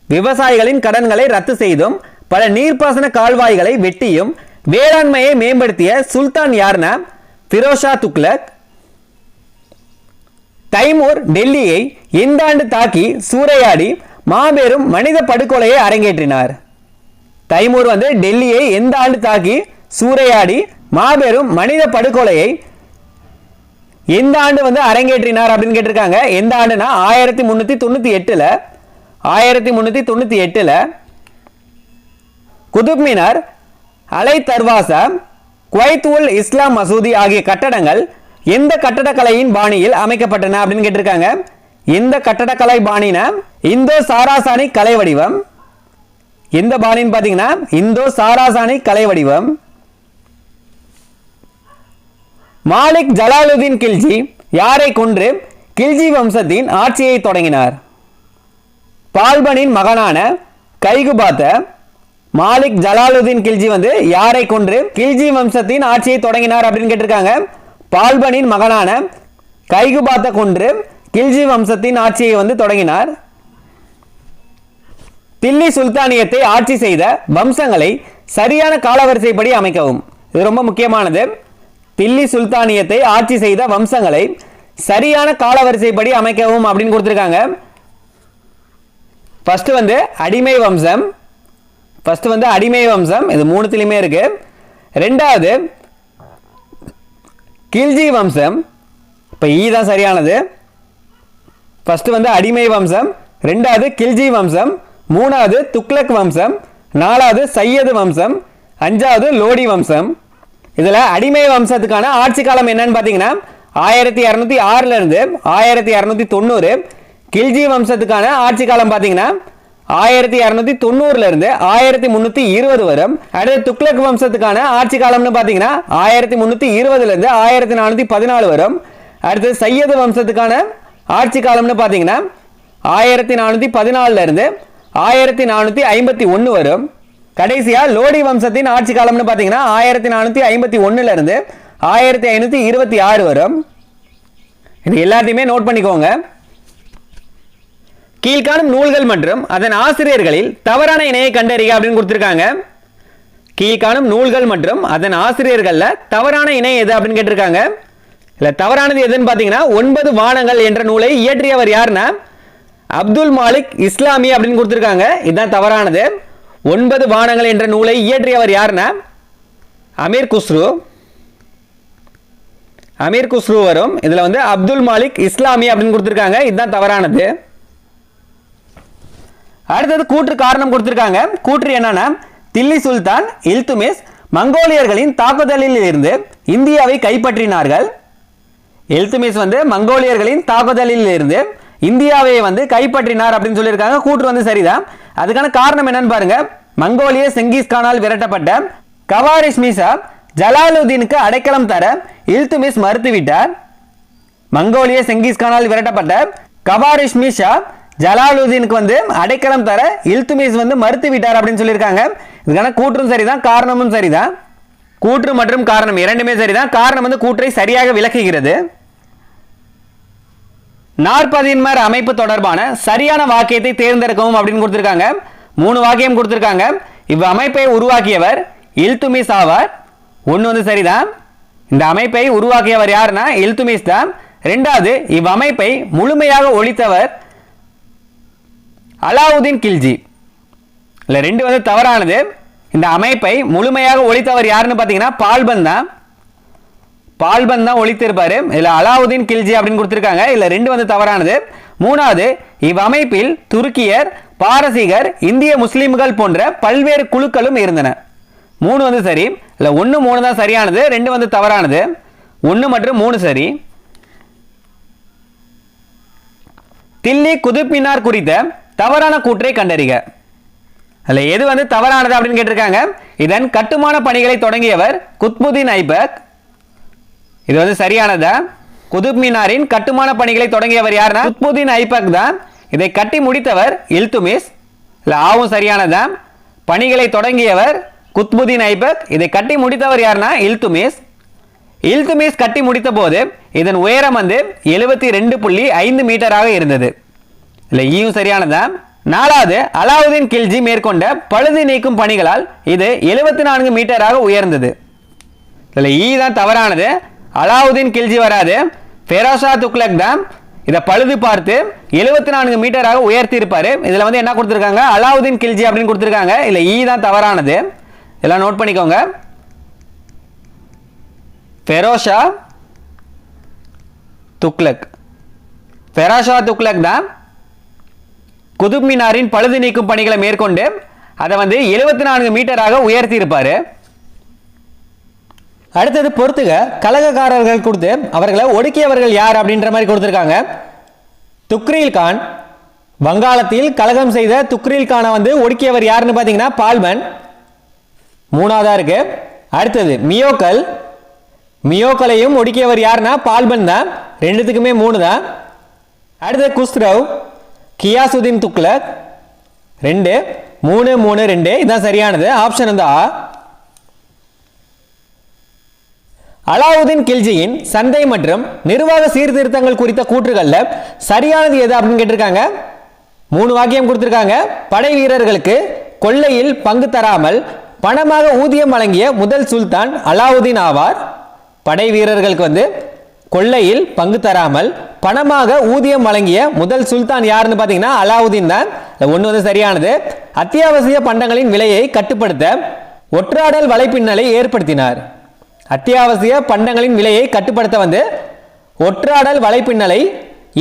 விவசாயிகளின் கடன்களை ரத்து செய்தும் பல நீர்ப்பாசன கால்வாய்களை வெட்டியும் வேளாண்மையை மேம்படுத்திய சுல்தான் யார்னா பிரோஷா துக்ளக். தைமூர் டெல்லியை எந்த ஆண்டு தாக்கி சூறையாடி மாபெரும் மனித படுகொலையை அரங்கேற்றினார்? தைமூர் வந்து டெல்லியை எந்த ஆண்டு தாக்கி சூறையாடி மாபெரும் மனித படுகொலையை எந்த ஆண்டு வந்து அரங்கேற்றினார் அப்படின்னு கேட்டிருக்காங்க. எந்த ஆண்டுனா 1398. 1398. குதுப் மினார், அலை தர்வாசா, குவைத் உல் இஸ்லாம் மசூதி ஆகிய கட்டடங்கள் எந்த கட்டடக்கலையின் பாணியில் அமைக்கப்பட்டன அப்படின்னு கேட்டிருக்காங்க. எந்த கட்டடக்கலை பாணினா இந்தோ சாராசானி கலை வடிவம். எந்த பாணின்னு பார்த்தீங்கன்னா இந்தோ சாராசானி கலை வடிவம். மாலிக் ஜலாலுதீன் கில்ஜி யாரை கொன்று கில்ஜி வம்சத்தின் ஆட்சியை தொடங்கினார்? பால்பனின் மகனான கைகுபாத்த. மாலிக் ஜலாலுதீன் கில்ஜி வந்து யாரை கொன்று கில்ஜி வம்சத்தின் ஆட்சியை தொடங்கினார் அப்படின்னு கேட்டிருக்காங்க. பால்பனின் மகனான கைகுபாத்த கொன்று கில்ஜி வம்சத்தின் ஆட்சியை வந்து தொடங்கினார். தில்லி சுல்தானியத்தை ஆட்சி செய்த வம்சங்களை சரியான காலவரிசைப்படி அமைக்கவும். இது ரொம்ப முக்கியமானது. தில்லி சுல்தானியத்தை ஆட்சி செய்த வம்சங்களை சரியான காலவரிசைப்படி அமைக்கவும் அப்படின்னு கொடுத்திருக்காங்க. ஃபர்ஸ்ட் வந்து அடிமை வம்சம். இது மூணுத்திலுமே இருக்கு. ரெண்டாவது கில்ஜி வம்சம். இப்போ ஈ தான் சரியானது. ஃபர்ஸ்ட் வந்து அடிமை வம்சம், ரெண்டாவது கில்ஜி வம்சம், மூணாவது துக்ளக் வம்சம், நாலாவது சையது வம்சம், அஞ்சாவது லோடி வம்சம். இதில் அடிமை வம்சத்துக்கான ஆட்சி காலம் என்னன்னு பார்த்தீங்கன்னா 1206 இருந்து 1290. கில்ஜி வம்சத்துக்கான ஆட்சி காலம் பார்த்தீங்கன்னா 1290 இருந்து 1320 வரும். அடுத்து துக்ளக் வம்சத்துக்கான ஆட்சி காலம்னு பாத்தீங்கன்னா 1320 இருந்து 1414 வரும். அடுத்து சையது வம்சத்துக்கான ஆட்சி காலம்னு பாத்தீங்கன்னா 1414 இருந்து 1451 வரும். கடைசியா லோடி வம்சத்தின் ஆட்சி காலம்னு பாத்தீங்கன்னா 1451 இருந்து 1526 வரும். இது எல்லாத்தையுமே நோட் பண்ணிக்கோங்க. கீழ்காணும் நூல்கள் மற்றும் அதன் ஆசிரியர்களில் தவறான இணையை கண்டறிக அப்படின்னு கொடுத்திருக்காங்க. கீழ்காணும் நூல்கள் மற்றும் அதன் ஆசிரியர்கள்ல தவறான இணை எது அப்படின்னு கேட்டிருக்காங்க. இல்ல தவறானது எதுன்னு பாத்தீங்கன்னா 9 வானங்கள் என்ற நூலை இயற்றியவர் யாருன்னா அப்துல் மாலிக் இஸ்லாமி அப்படின்னு கொடுத்திருக்காங்க. இதுதான் தவறானது. 9 வானங்கள் என்ற நூலை இயற்றியவர் யாருன்னா அமீர் குஸ்ரு. அமீர் குஸ்ரு வரும். இதுல வந்து அப்துல் மாலிக் இஸ்லாமி அப்படின்னு கொடுத்திருக்காங்க. இதுதான் தவறானது. அடுத்தது கூற்று காரணம் கொடுத்திருக்காங்க. கூற்று என்னன்னா தில்லி சுல்தான் இல்துமிஸ் மங்கோலியர்களின் தாக்குதலில் இருந்து இந்தியாவை கைப்பற்றினார்கள். இல்துமிஸ் வந்து மங்கோலியர்களின் தாக்குதலில் இருந்து இந்தியாவை வந்து கைப்பற்றினார் அப்படின்னு சொல்லியிருக்காங்க. கூற்று வந்து சரிதான். அதுக்கான காரணம் என்னன்னு பாருங்க. மங்கோலிய செங்கிஸ்கானால் விரட்டப்பட்ட கவாரிஷ் மீசா ஜலாலுதீனுக்கு அடைக்கலம் தர இல்துமிஸ் மறுத்துவிட்டார். மங்கோலிய செங்கிஸ்கானால் விரட்டப்பட்ட கவாரிஷ் மீசா ஜலாலுதீனுக்கு வந்து அடைக்கலம் தர இல்துமிஸ் வந்து மறுத்து விட்டார் அப்படின்னு சொல்லியிருக்காங்க. இதுக்கான கூற்றும் சரிதான், காரணமும் சரிதான். கூற்று மற்றும் காரணம் இரண்டுமே சரிதான். காரணம் வந்து கூற்றை சரியாக விளக்குகிறது. நாற்பதின்மர் அமைப்பு தொடர்பான சரியான வாக்கியத்தை தேர்ந்தெடுக்கவும் அப்படின்னு கொடுத்திருக்காங்க. 3 வாக்கியம் கொடுத்திருக்காங்க. இவ் அமைப்பை உருவாக்கியவர் இல்துமிஸ் ஆவார். ஒன்று வந்து சரிதான். இந்த அமைப்பை உருவாக்கியவர் யாருன்னா இல்துமிஸ் தான். ரெண்டாவது இவ் அமைப்பை முழுமையாக ஒழித்தவர் அலாவுதீன் கில்ஜி. இல்ல 2 வந்து தவறானது. இந்த அமைப்பை முழுமையாக ஒழித்தவர் யாருன்னு பாத்தீங்கன்னா பால்பன் தான். பால்பன் தான் ஒழித்திருப்பாரு. இதுல அலாவுதீன் கில்ஜி அப்படின்னு கொடுத்திருக்காங்க. இல்ல 2 வந்து தவறானது. மூணாவது இவ் அமைப்பில் துருக்கியர், பாரசீகர், இந்திய முஸ்லிம்கள் போன்ற பல்வேறு குழுக்களும் இருந்தன. 3 வந்து சரி. இல்ல 1 3 தான் சரியானது. 2 வந்து தவறானது. 1 மற்றும் 3 சரி. தில்லி குதுப் மினார் குறித்த தவறான கூற்றை கண்டறிக. அல்ல எது வந்து தவறானது அப்படின்னு கேட்டிருக்காங்க. இதன் கட்டுமான பணிகளை தொடங்கியவர் குத்புதீன் ஐபக். இது வந்து சரியானதா? குதுப் மினாரின் கட்டுமான பணிகளை தொடங்கியவர் யாருன்னா குத்புதீன் ஐபக் தான். இதை கட்டி முடித்தவர் இல்துமிஸ். இல்ல ஆவும் சரியானதா? பணிகளை தொடங்கியவர் குத்புதீன் ஐபக். இதை கட்டி முடித்தவர் யாருன்னா இல்துமிஸ். இல்துமிஸ் கட்டி முடித்த போது இதன் உயரம் வந்து 72.5 மீட்டராக இருந்தது. இல்ல ஈயும் சரியானதா? நாலாவது அலாவுதீன் கில்ஜி மேற்கொண்ட பழுது நீக்கும் பணிகளால் இது 74 மீட்டராக உயர்ந்தது. இல்ல ஈ தான் தவறானது. அலாவுதீன் கில்ஜி வராது. ஃபெரோஷா துக்ளக் தான் இதை பழுது பார்த்து 74 மீட்டராக உயர்த்தி இருப்பாரு. இதுல வந்து என்ன கொடுத்திருக்காங்க? அலாவுதீன் கில்ஜி அப்படின்னு கொடுத்திருக்காங்க. இல்ல ஈ தான் தவறானது. இதெல்லாம் நோட் பண்ணிக்கோங்க. ஃபெரோஷா துக்ளக். ஃபெரோஷா துக்ளக் தான் குதுப் மினாரின் பழுது நீக்கும் பணிகளை மேற்கொண்டு அதை வந்து 74 மீட்டராக உயர்த்தி இருப்பாரு. அடுத்தது பொறுத்துக கலகக்காரர்கள் கொடுத்து அவர்களை ஒடுக்கியவர்கள் யார் அப்படின்ற மாதிரி கொடுத்திருக்காங்க. துக்ரீல் கான். வங்காளத்தில் கலகம் செய்த துக்ரீல் கானை வந்து ஒடுக்கியவர் யாருன்னு பாத்தீங்கன்னா பால்பன். 3ஆவதா இருக்கு. அடுத்தது மியோக்கல். மியோக்கலையும் ஒடுக்கியவர் யாருன்னா பால்பன் தான். 2த்துக்குமே 3 தான். அடுத்தது குஸ்ரவ். கியாசுதீன் துக்ளக். 2 3 3 2 இதுதான் சரியானது. ஆப்ஷன் வந்து ஆ. அலாவுதீன் கில்ஜியின் சந்தை மற்றும் நிர்வாக சீர்திருத்தங்கள் குறித்த கூற்றுகள்ல சரியானது எது அப்படின்னு கேட்டிருக்காங்க. 3 வாக்கியம் கொடுத்திருக்காங்க. படை வீரர்களுக்கு கொள்ளையில் பங்கு தராமல் பணமாக ஊதியம் வழங்கிய முதல் சுல்தான் அலாவுதீன் ஆவார். படை வீரர்களுக்கு வந்து கொள்ளையில் பங்கு தராமல் பணமாக ஊதியம் வழங்கிய முதல் சுல்தான் யாருன்னு பாத்தீங்கன்னா அலாவுதீன் தான். 1 வந்து சரியானது. அத்தியாவசிய பண்டங்களின் விலையை கட்டுப்படுத்த ஒற்றாடல் வலைப்பின்னலை ஏற்படுத்தினார். அத்தியாவசிய பண்டங்களின் விலையை கட்டுப்படுத்த வந்து ஒற்றாடல் வலைப்பின்னலை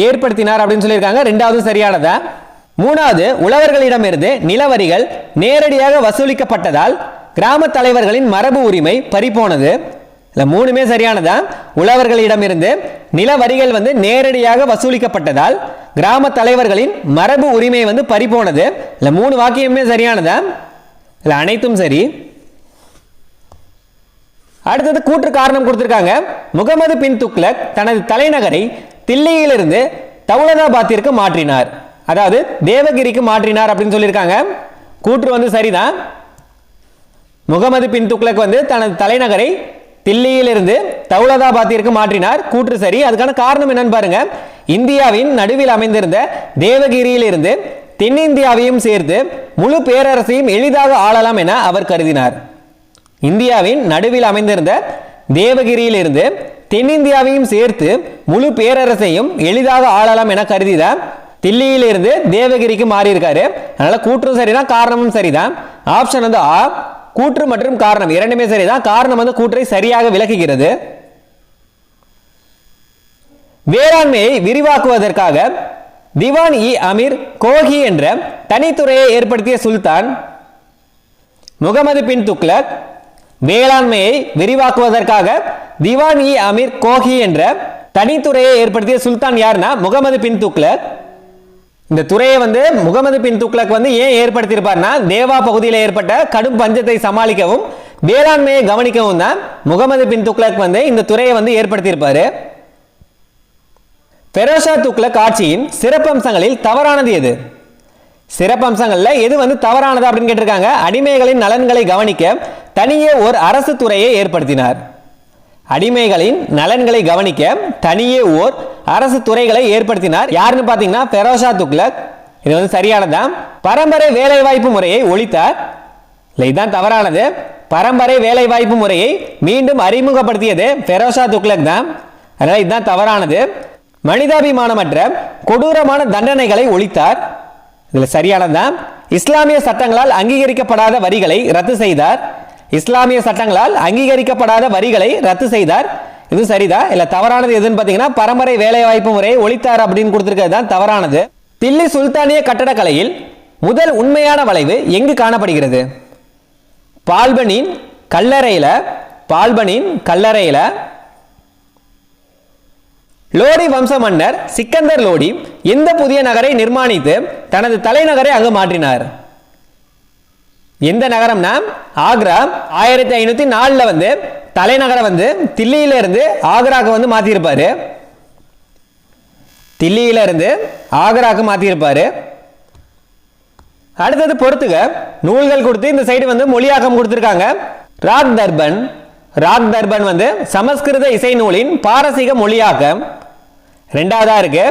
ஏற்படுத்தினார் அப்படின்னு சொல்லியிருக்காங்க. 2வது சரியானதா? 3வது உழவர்களிடமிருந்து நிலவரிகள் நேரடியாக வசூலிக்கப்பட்டதால் கிராம தலைவர்களின் மரபு உரிமை பறிபோனது. இல்ல மூணுமே சரியானதா. உழவர்களிடமிருந்து நில வரிகள் வந்து நேரடியாக வசூலிக்கப்பட்டதால் கிராம தலைவர்களின் மரபு உரிமை வந்து பறிபோனது. இல்ல மூணு வாக்கியமே சரியானதா, இல்ல அனைத்தும் சரி. அடுத்தது கூற்று காரணம் கொடுத்திருக்காங்க. முகமது பின் துக்ளக் தனது தலைநகரை தில்லியிலிருந்து தௌலதாபாத்திற்கு மாற்றினார், அதாவது தேவகிரிக்கு மாற்றினார் அப்படின்னு சொல்லியிருக்காங்க. கூற்று வந்து சரிதான். முகமது பின் துக்ளக் வந்து தனது தலைநகரை தில்லியிலிருந்து தௌலதாபாத்திற்கு மாற்றினார், கூற்று சரி. அதுக்கான காரணம் என்னன்னு பாருங்க. இந்தியாவின் நடுவில் அமைந்திருந்த தேவகிரியிலிருந்து தென்னிந்தியாவையும் சேர்த்து முழு பேரரசையும் எளிதாக ஆளலாம் என அவர் கருதினார். இந்தியாவின் நடுவில் அமைந்திருந்த தேவகிரியிலிருந்து தென்னிந்தியாவையும் சேர்த்து முழு பேரரசையும் எளிதாக ஆளலாம் என கருதிதான் தில்லியிலிருந்து தேவகிரிக்கு மாறி இருக்காரு. அதனால கூற்றும் சரிதான், காரணமும் சரிதான். ஆப்ஷன் வந்து ஆ, கூற்று மற்றும் காரணம் இரண்டுமே சரிதான். காரணம் வந்து கூற்றை சரியாக விளக்குகிறது. வேளாண்மையை விரிவாக்குவதற்காக திவான் இ அமீர் கோஹி என்ற தனித்துறையை ஏற்படுத்திய சுல்தான் முகமது பின் துக்ளக். வேளாண்மையை விரிவாக்குவதற்காக திவான் இ அமீர் கோஹி என்ற தனித்துறையை ஏற்படுத்திய சுல்தான் யாருன்னா முகமது பின் துக்ளக். இந்த துறையை வந்து முகமது பின் துக்ளக் வந்து ஏன் ஏற்படுத்தியிருப்பார்னா, தேவா பகுதியில் ஏற்பட்ட கடும் பஞ்சத்தை சமாளிக்கவும் வேளாண்மையை கவனிக்கவும் தான் முகமது பின் துக்ளக் வந்து இந்த துறையை வந்து ஏற்படுத்தியிருப்பாரு. பெரோஷா துக்ளக் ஆட்சியின் சிறப்பம்சங்களில் தவறானது எது? சிறப்பம்சங்கள்ல எது வந்து தவறானது அப்படின்னு கேட்டிருக்காங்க. அடிமைகளின் நலன்களை கவனிக்க தனியே ஒரு அரசு துறையை ஏற்படுத்தினார். அடிமைகளின் நலன்களை கவனிக்க தனியே ஓர் அரசு துறைகளை ஏற்படுத்தினார். யாருன்னு பாத்தீங்கன்னா பெரோஷா துக்ளக். இது வந்து சரியானதான். பரம்பரை வேலைவாய்ப்பு முறையை ஒழித்தார். இதுதான் தவறானது. பரம்பரை வேலைவாய்ப்பு முறையை மீண்டும் அறிமுகப்படுத்தியது பெரோஷா துக்ளக் தான். அதனால இதுதான் தவறானது. மனிதாபிமானமற்ற கொடூரமான தண்டனைகளை ஒழித்தார். இதுல சரியானதான். இஸ்லாமிய சட்டங்களால் அங்கீகரிக்கப்படாத வரிகளை ரத்து செய்தார். இஸ்லாமிய சட்டங்களால் அங்கீகரிக்கப்படாத வரிகளை ரத்து செய்தார். இது சரிதான். இல்ல தவறானது எதுன்னு பாத்தீங்கன்னா பரம்பரை வேலைவாய்ப்பு முறையை ஒழித்தார் அப்படின்னு கொடுத்திருக்கிறது தான் தவறானது. தில்லி சுல்தானிய கட்டடக்கலையில் முதல் உண்மையான வளைவு எங்கு காணப்படுகிறது? பால்பனின் கல்லறையில. லோடி வம்ச மன்னர் சிக்கந்தர் லோடி எந்த புதிய நகரை நிர்மாணித்து தனது தலைநகரை அங்கு மாற்றினார்? எந்த நகரம்னா ஆக்ரா. 1504 வந்து தலைநகரை வந்து தில்லியில இருந்து ஆக்ராக்கு வந்து மாத்திருப்பாரு. தில்லியில இருந்து ஆக்ராக்கு மாத்திருப்பாரு. அடுத்தது பொறுத்துக. நூல்கள் கொடுத்து இந்த சைடு வந்து மொழியாக்கம் கொடுத்திருக்காங்க. ராக் தர்பன் வந்து சமஸ்கிருத இசை நூலின் பாரசீக மொழியாக்கம். ரெண்டாவதா இருக்கு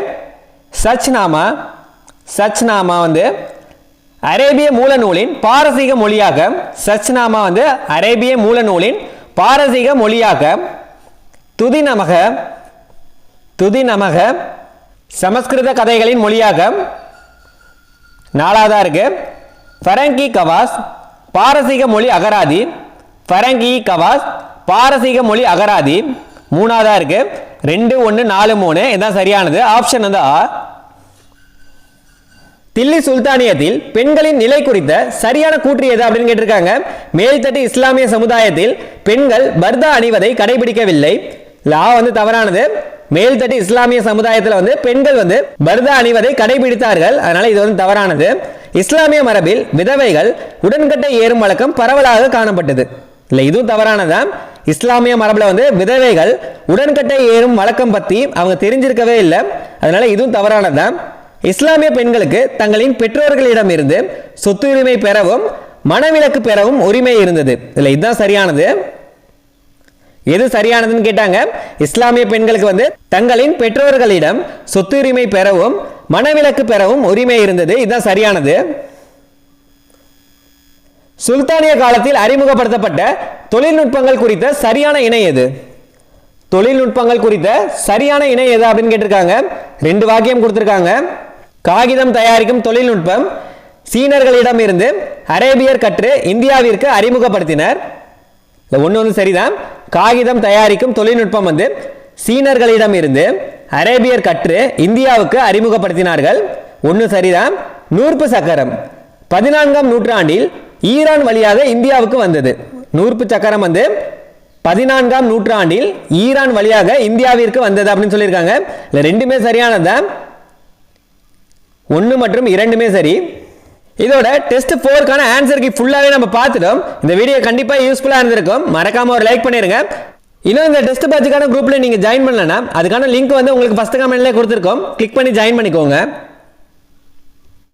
சச்நாமா வந்து அரேபிய மூல நூலின் பாரசீக மொழியாக்கம். சச்நாமா வந்து அரேபிய மூல நூலின் பாரசீக மொழியாக்கம். துதிநமக சமஸ்கிருத கதைகளின் மொழியாக்கம். நாலாவதா இருக்கு ஃபரங்கி கவாஸ் பாரசீக மொழி அகராதி. மூணாவதா இருக்கு 2, 1, 4, 3. இதுதான் சரியானது. ஆப்ஷன் வந்து ஆ. தில்லி சுல்தானியத்தில் பெண்களின் நிலை குறித்த சரியான கூற்று எது அப்படின்னு கேட்டிருக்காங்க. மேல்தட்டு இஸ்லாமிய சமுதாயத்தில் பெண்கள் பர்தா அணிவதை கடைபிடிக்கவில்லை. லா வந்து தவறானது. மேல்தட்டு இஸ்லாமிய சமுதாயத்தில் வந்து பெண்கள் வந்து பர்தா அணிவதை கடைபிடித்தார்கள். அதனால இது வந்து தவறானது. இஸ்லாமிய மரபில் விதவைகள் உடன்கட்டை ஏறும் வழக்கம் பரவலாக காணப்பட்டது. இல்லை, இதுவும் தவறானதான். இஸ்லாமிய மரபுல வந்து விதவைகள் உடன்கட்டை ஏறும் வழக்கம் பத்தி அவங்க தெரிஞ்சிருக்கவே இல்லை. அதனால இதுவும் தவறானதான். இஸ்லாமிய பெண்களுக்கு தங்களின் பெற்றோர்களிடம் இருந்து சொத்துரிமை பெறவும் மனவிலக்கு பெறவும் உரிமை இருந்தது. இல்லை, இதுதான் சரியானது. எது சரியானதுன்னு கேட்டாங்க. இஸ்லாமிய பெண்களுக்கு வந்து தங்களின் பெற்றோர்களிடம் சொத்துரிமை பெறவும் மனவிலக்கு பெறவும் உரிமை இருந்தது. இதுதான் சரியானது. சுல்தானிய காலத்தில் அறிமுகப்படுத்தப்பட்ட தொழில்நுட்பங்கள் குறித்த சரியான இணை எது? தொழில்நுட்பங்கள் குறித்த சரியான இணை எது அப்படின்னு கேட்டிருக்காங்க. 2 வாக்கியம் கொடுத்திருக்காங்க. காகிதம் தயாரிக்கும் தொழில்நுட்பம் சீனர்களிடம் இருந்து அரேபியர் கற்று இந்தியாவிற்கு அறிமுகப்படுத்தினர். ஒன்று வந்து சரிதான். காகிதம் தயாரிக்கும் தொழில்நுட்பம் வந்து சீனர்களிடம் இருந்து அரேபியர் கற்று இந்தியாவுக்கு அறிமுகப்படுத்தினார்கள். ஒன்று சரிதான். நூற்பு சக்கரம் 14ஆம் நூற்றாண்டில் ஈரான் வழியாக இந்தியாவுக்கு வந்தது. நூற்பு சக்கரம் வந்து 14ஆம் நூற்றாண்டில் ஈரான் வழியாக இந்தியாவிற்கு வந்தது அப்படின்னு சொல்லியிருக்காங்க. இல்லை ரெண்டுமே சரியானது, 1 மற்றும் 2மே சரி. இதோட டெஸ்ட் 4க்கான ஆன்சருக்கு ஃபுல்லாகவே நம்ம பார்த்துட்டோம். இந்த வீடியோ கண்டிப்பாக யூஸ்ஃபுல்லாக இருந்திருக்கும். மறக்காம ஒரு லைக் பண்ணிருங்க. இன்னும் இந்த டெஸ்ட் பேட்சுக்கான குரூப்ல நீங்க ஜாயின் பண்ணலன்னா அதுக்கான லிங்க் வந்து உங்களுக்கு ஃபர்ஸ்ட் கமெண்ட்லேயே கொடுத்துருக்கோம். கிளிக் பண்ணி ஜாயின் பண்ணிக்கோங்க.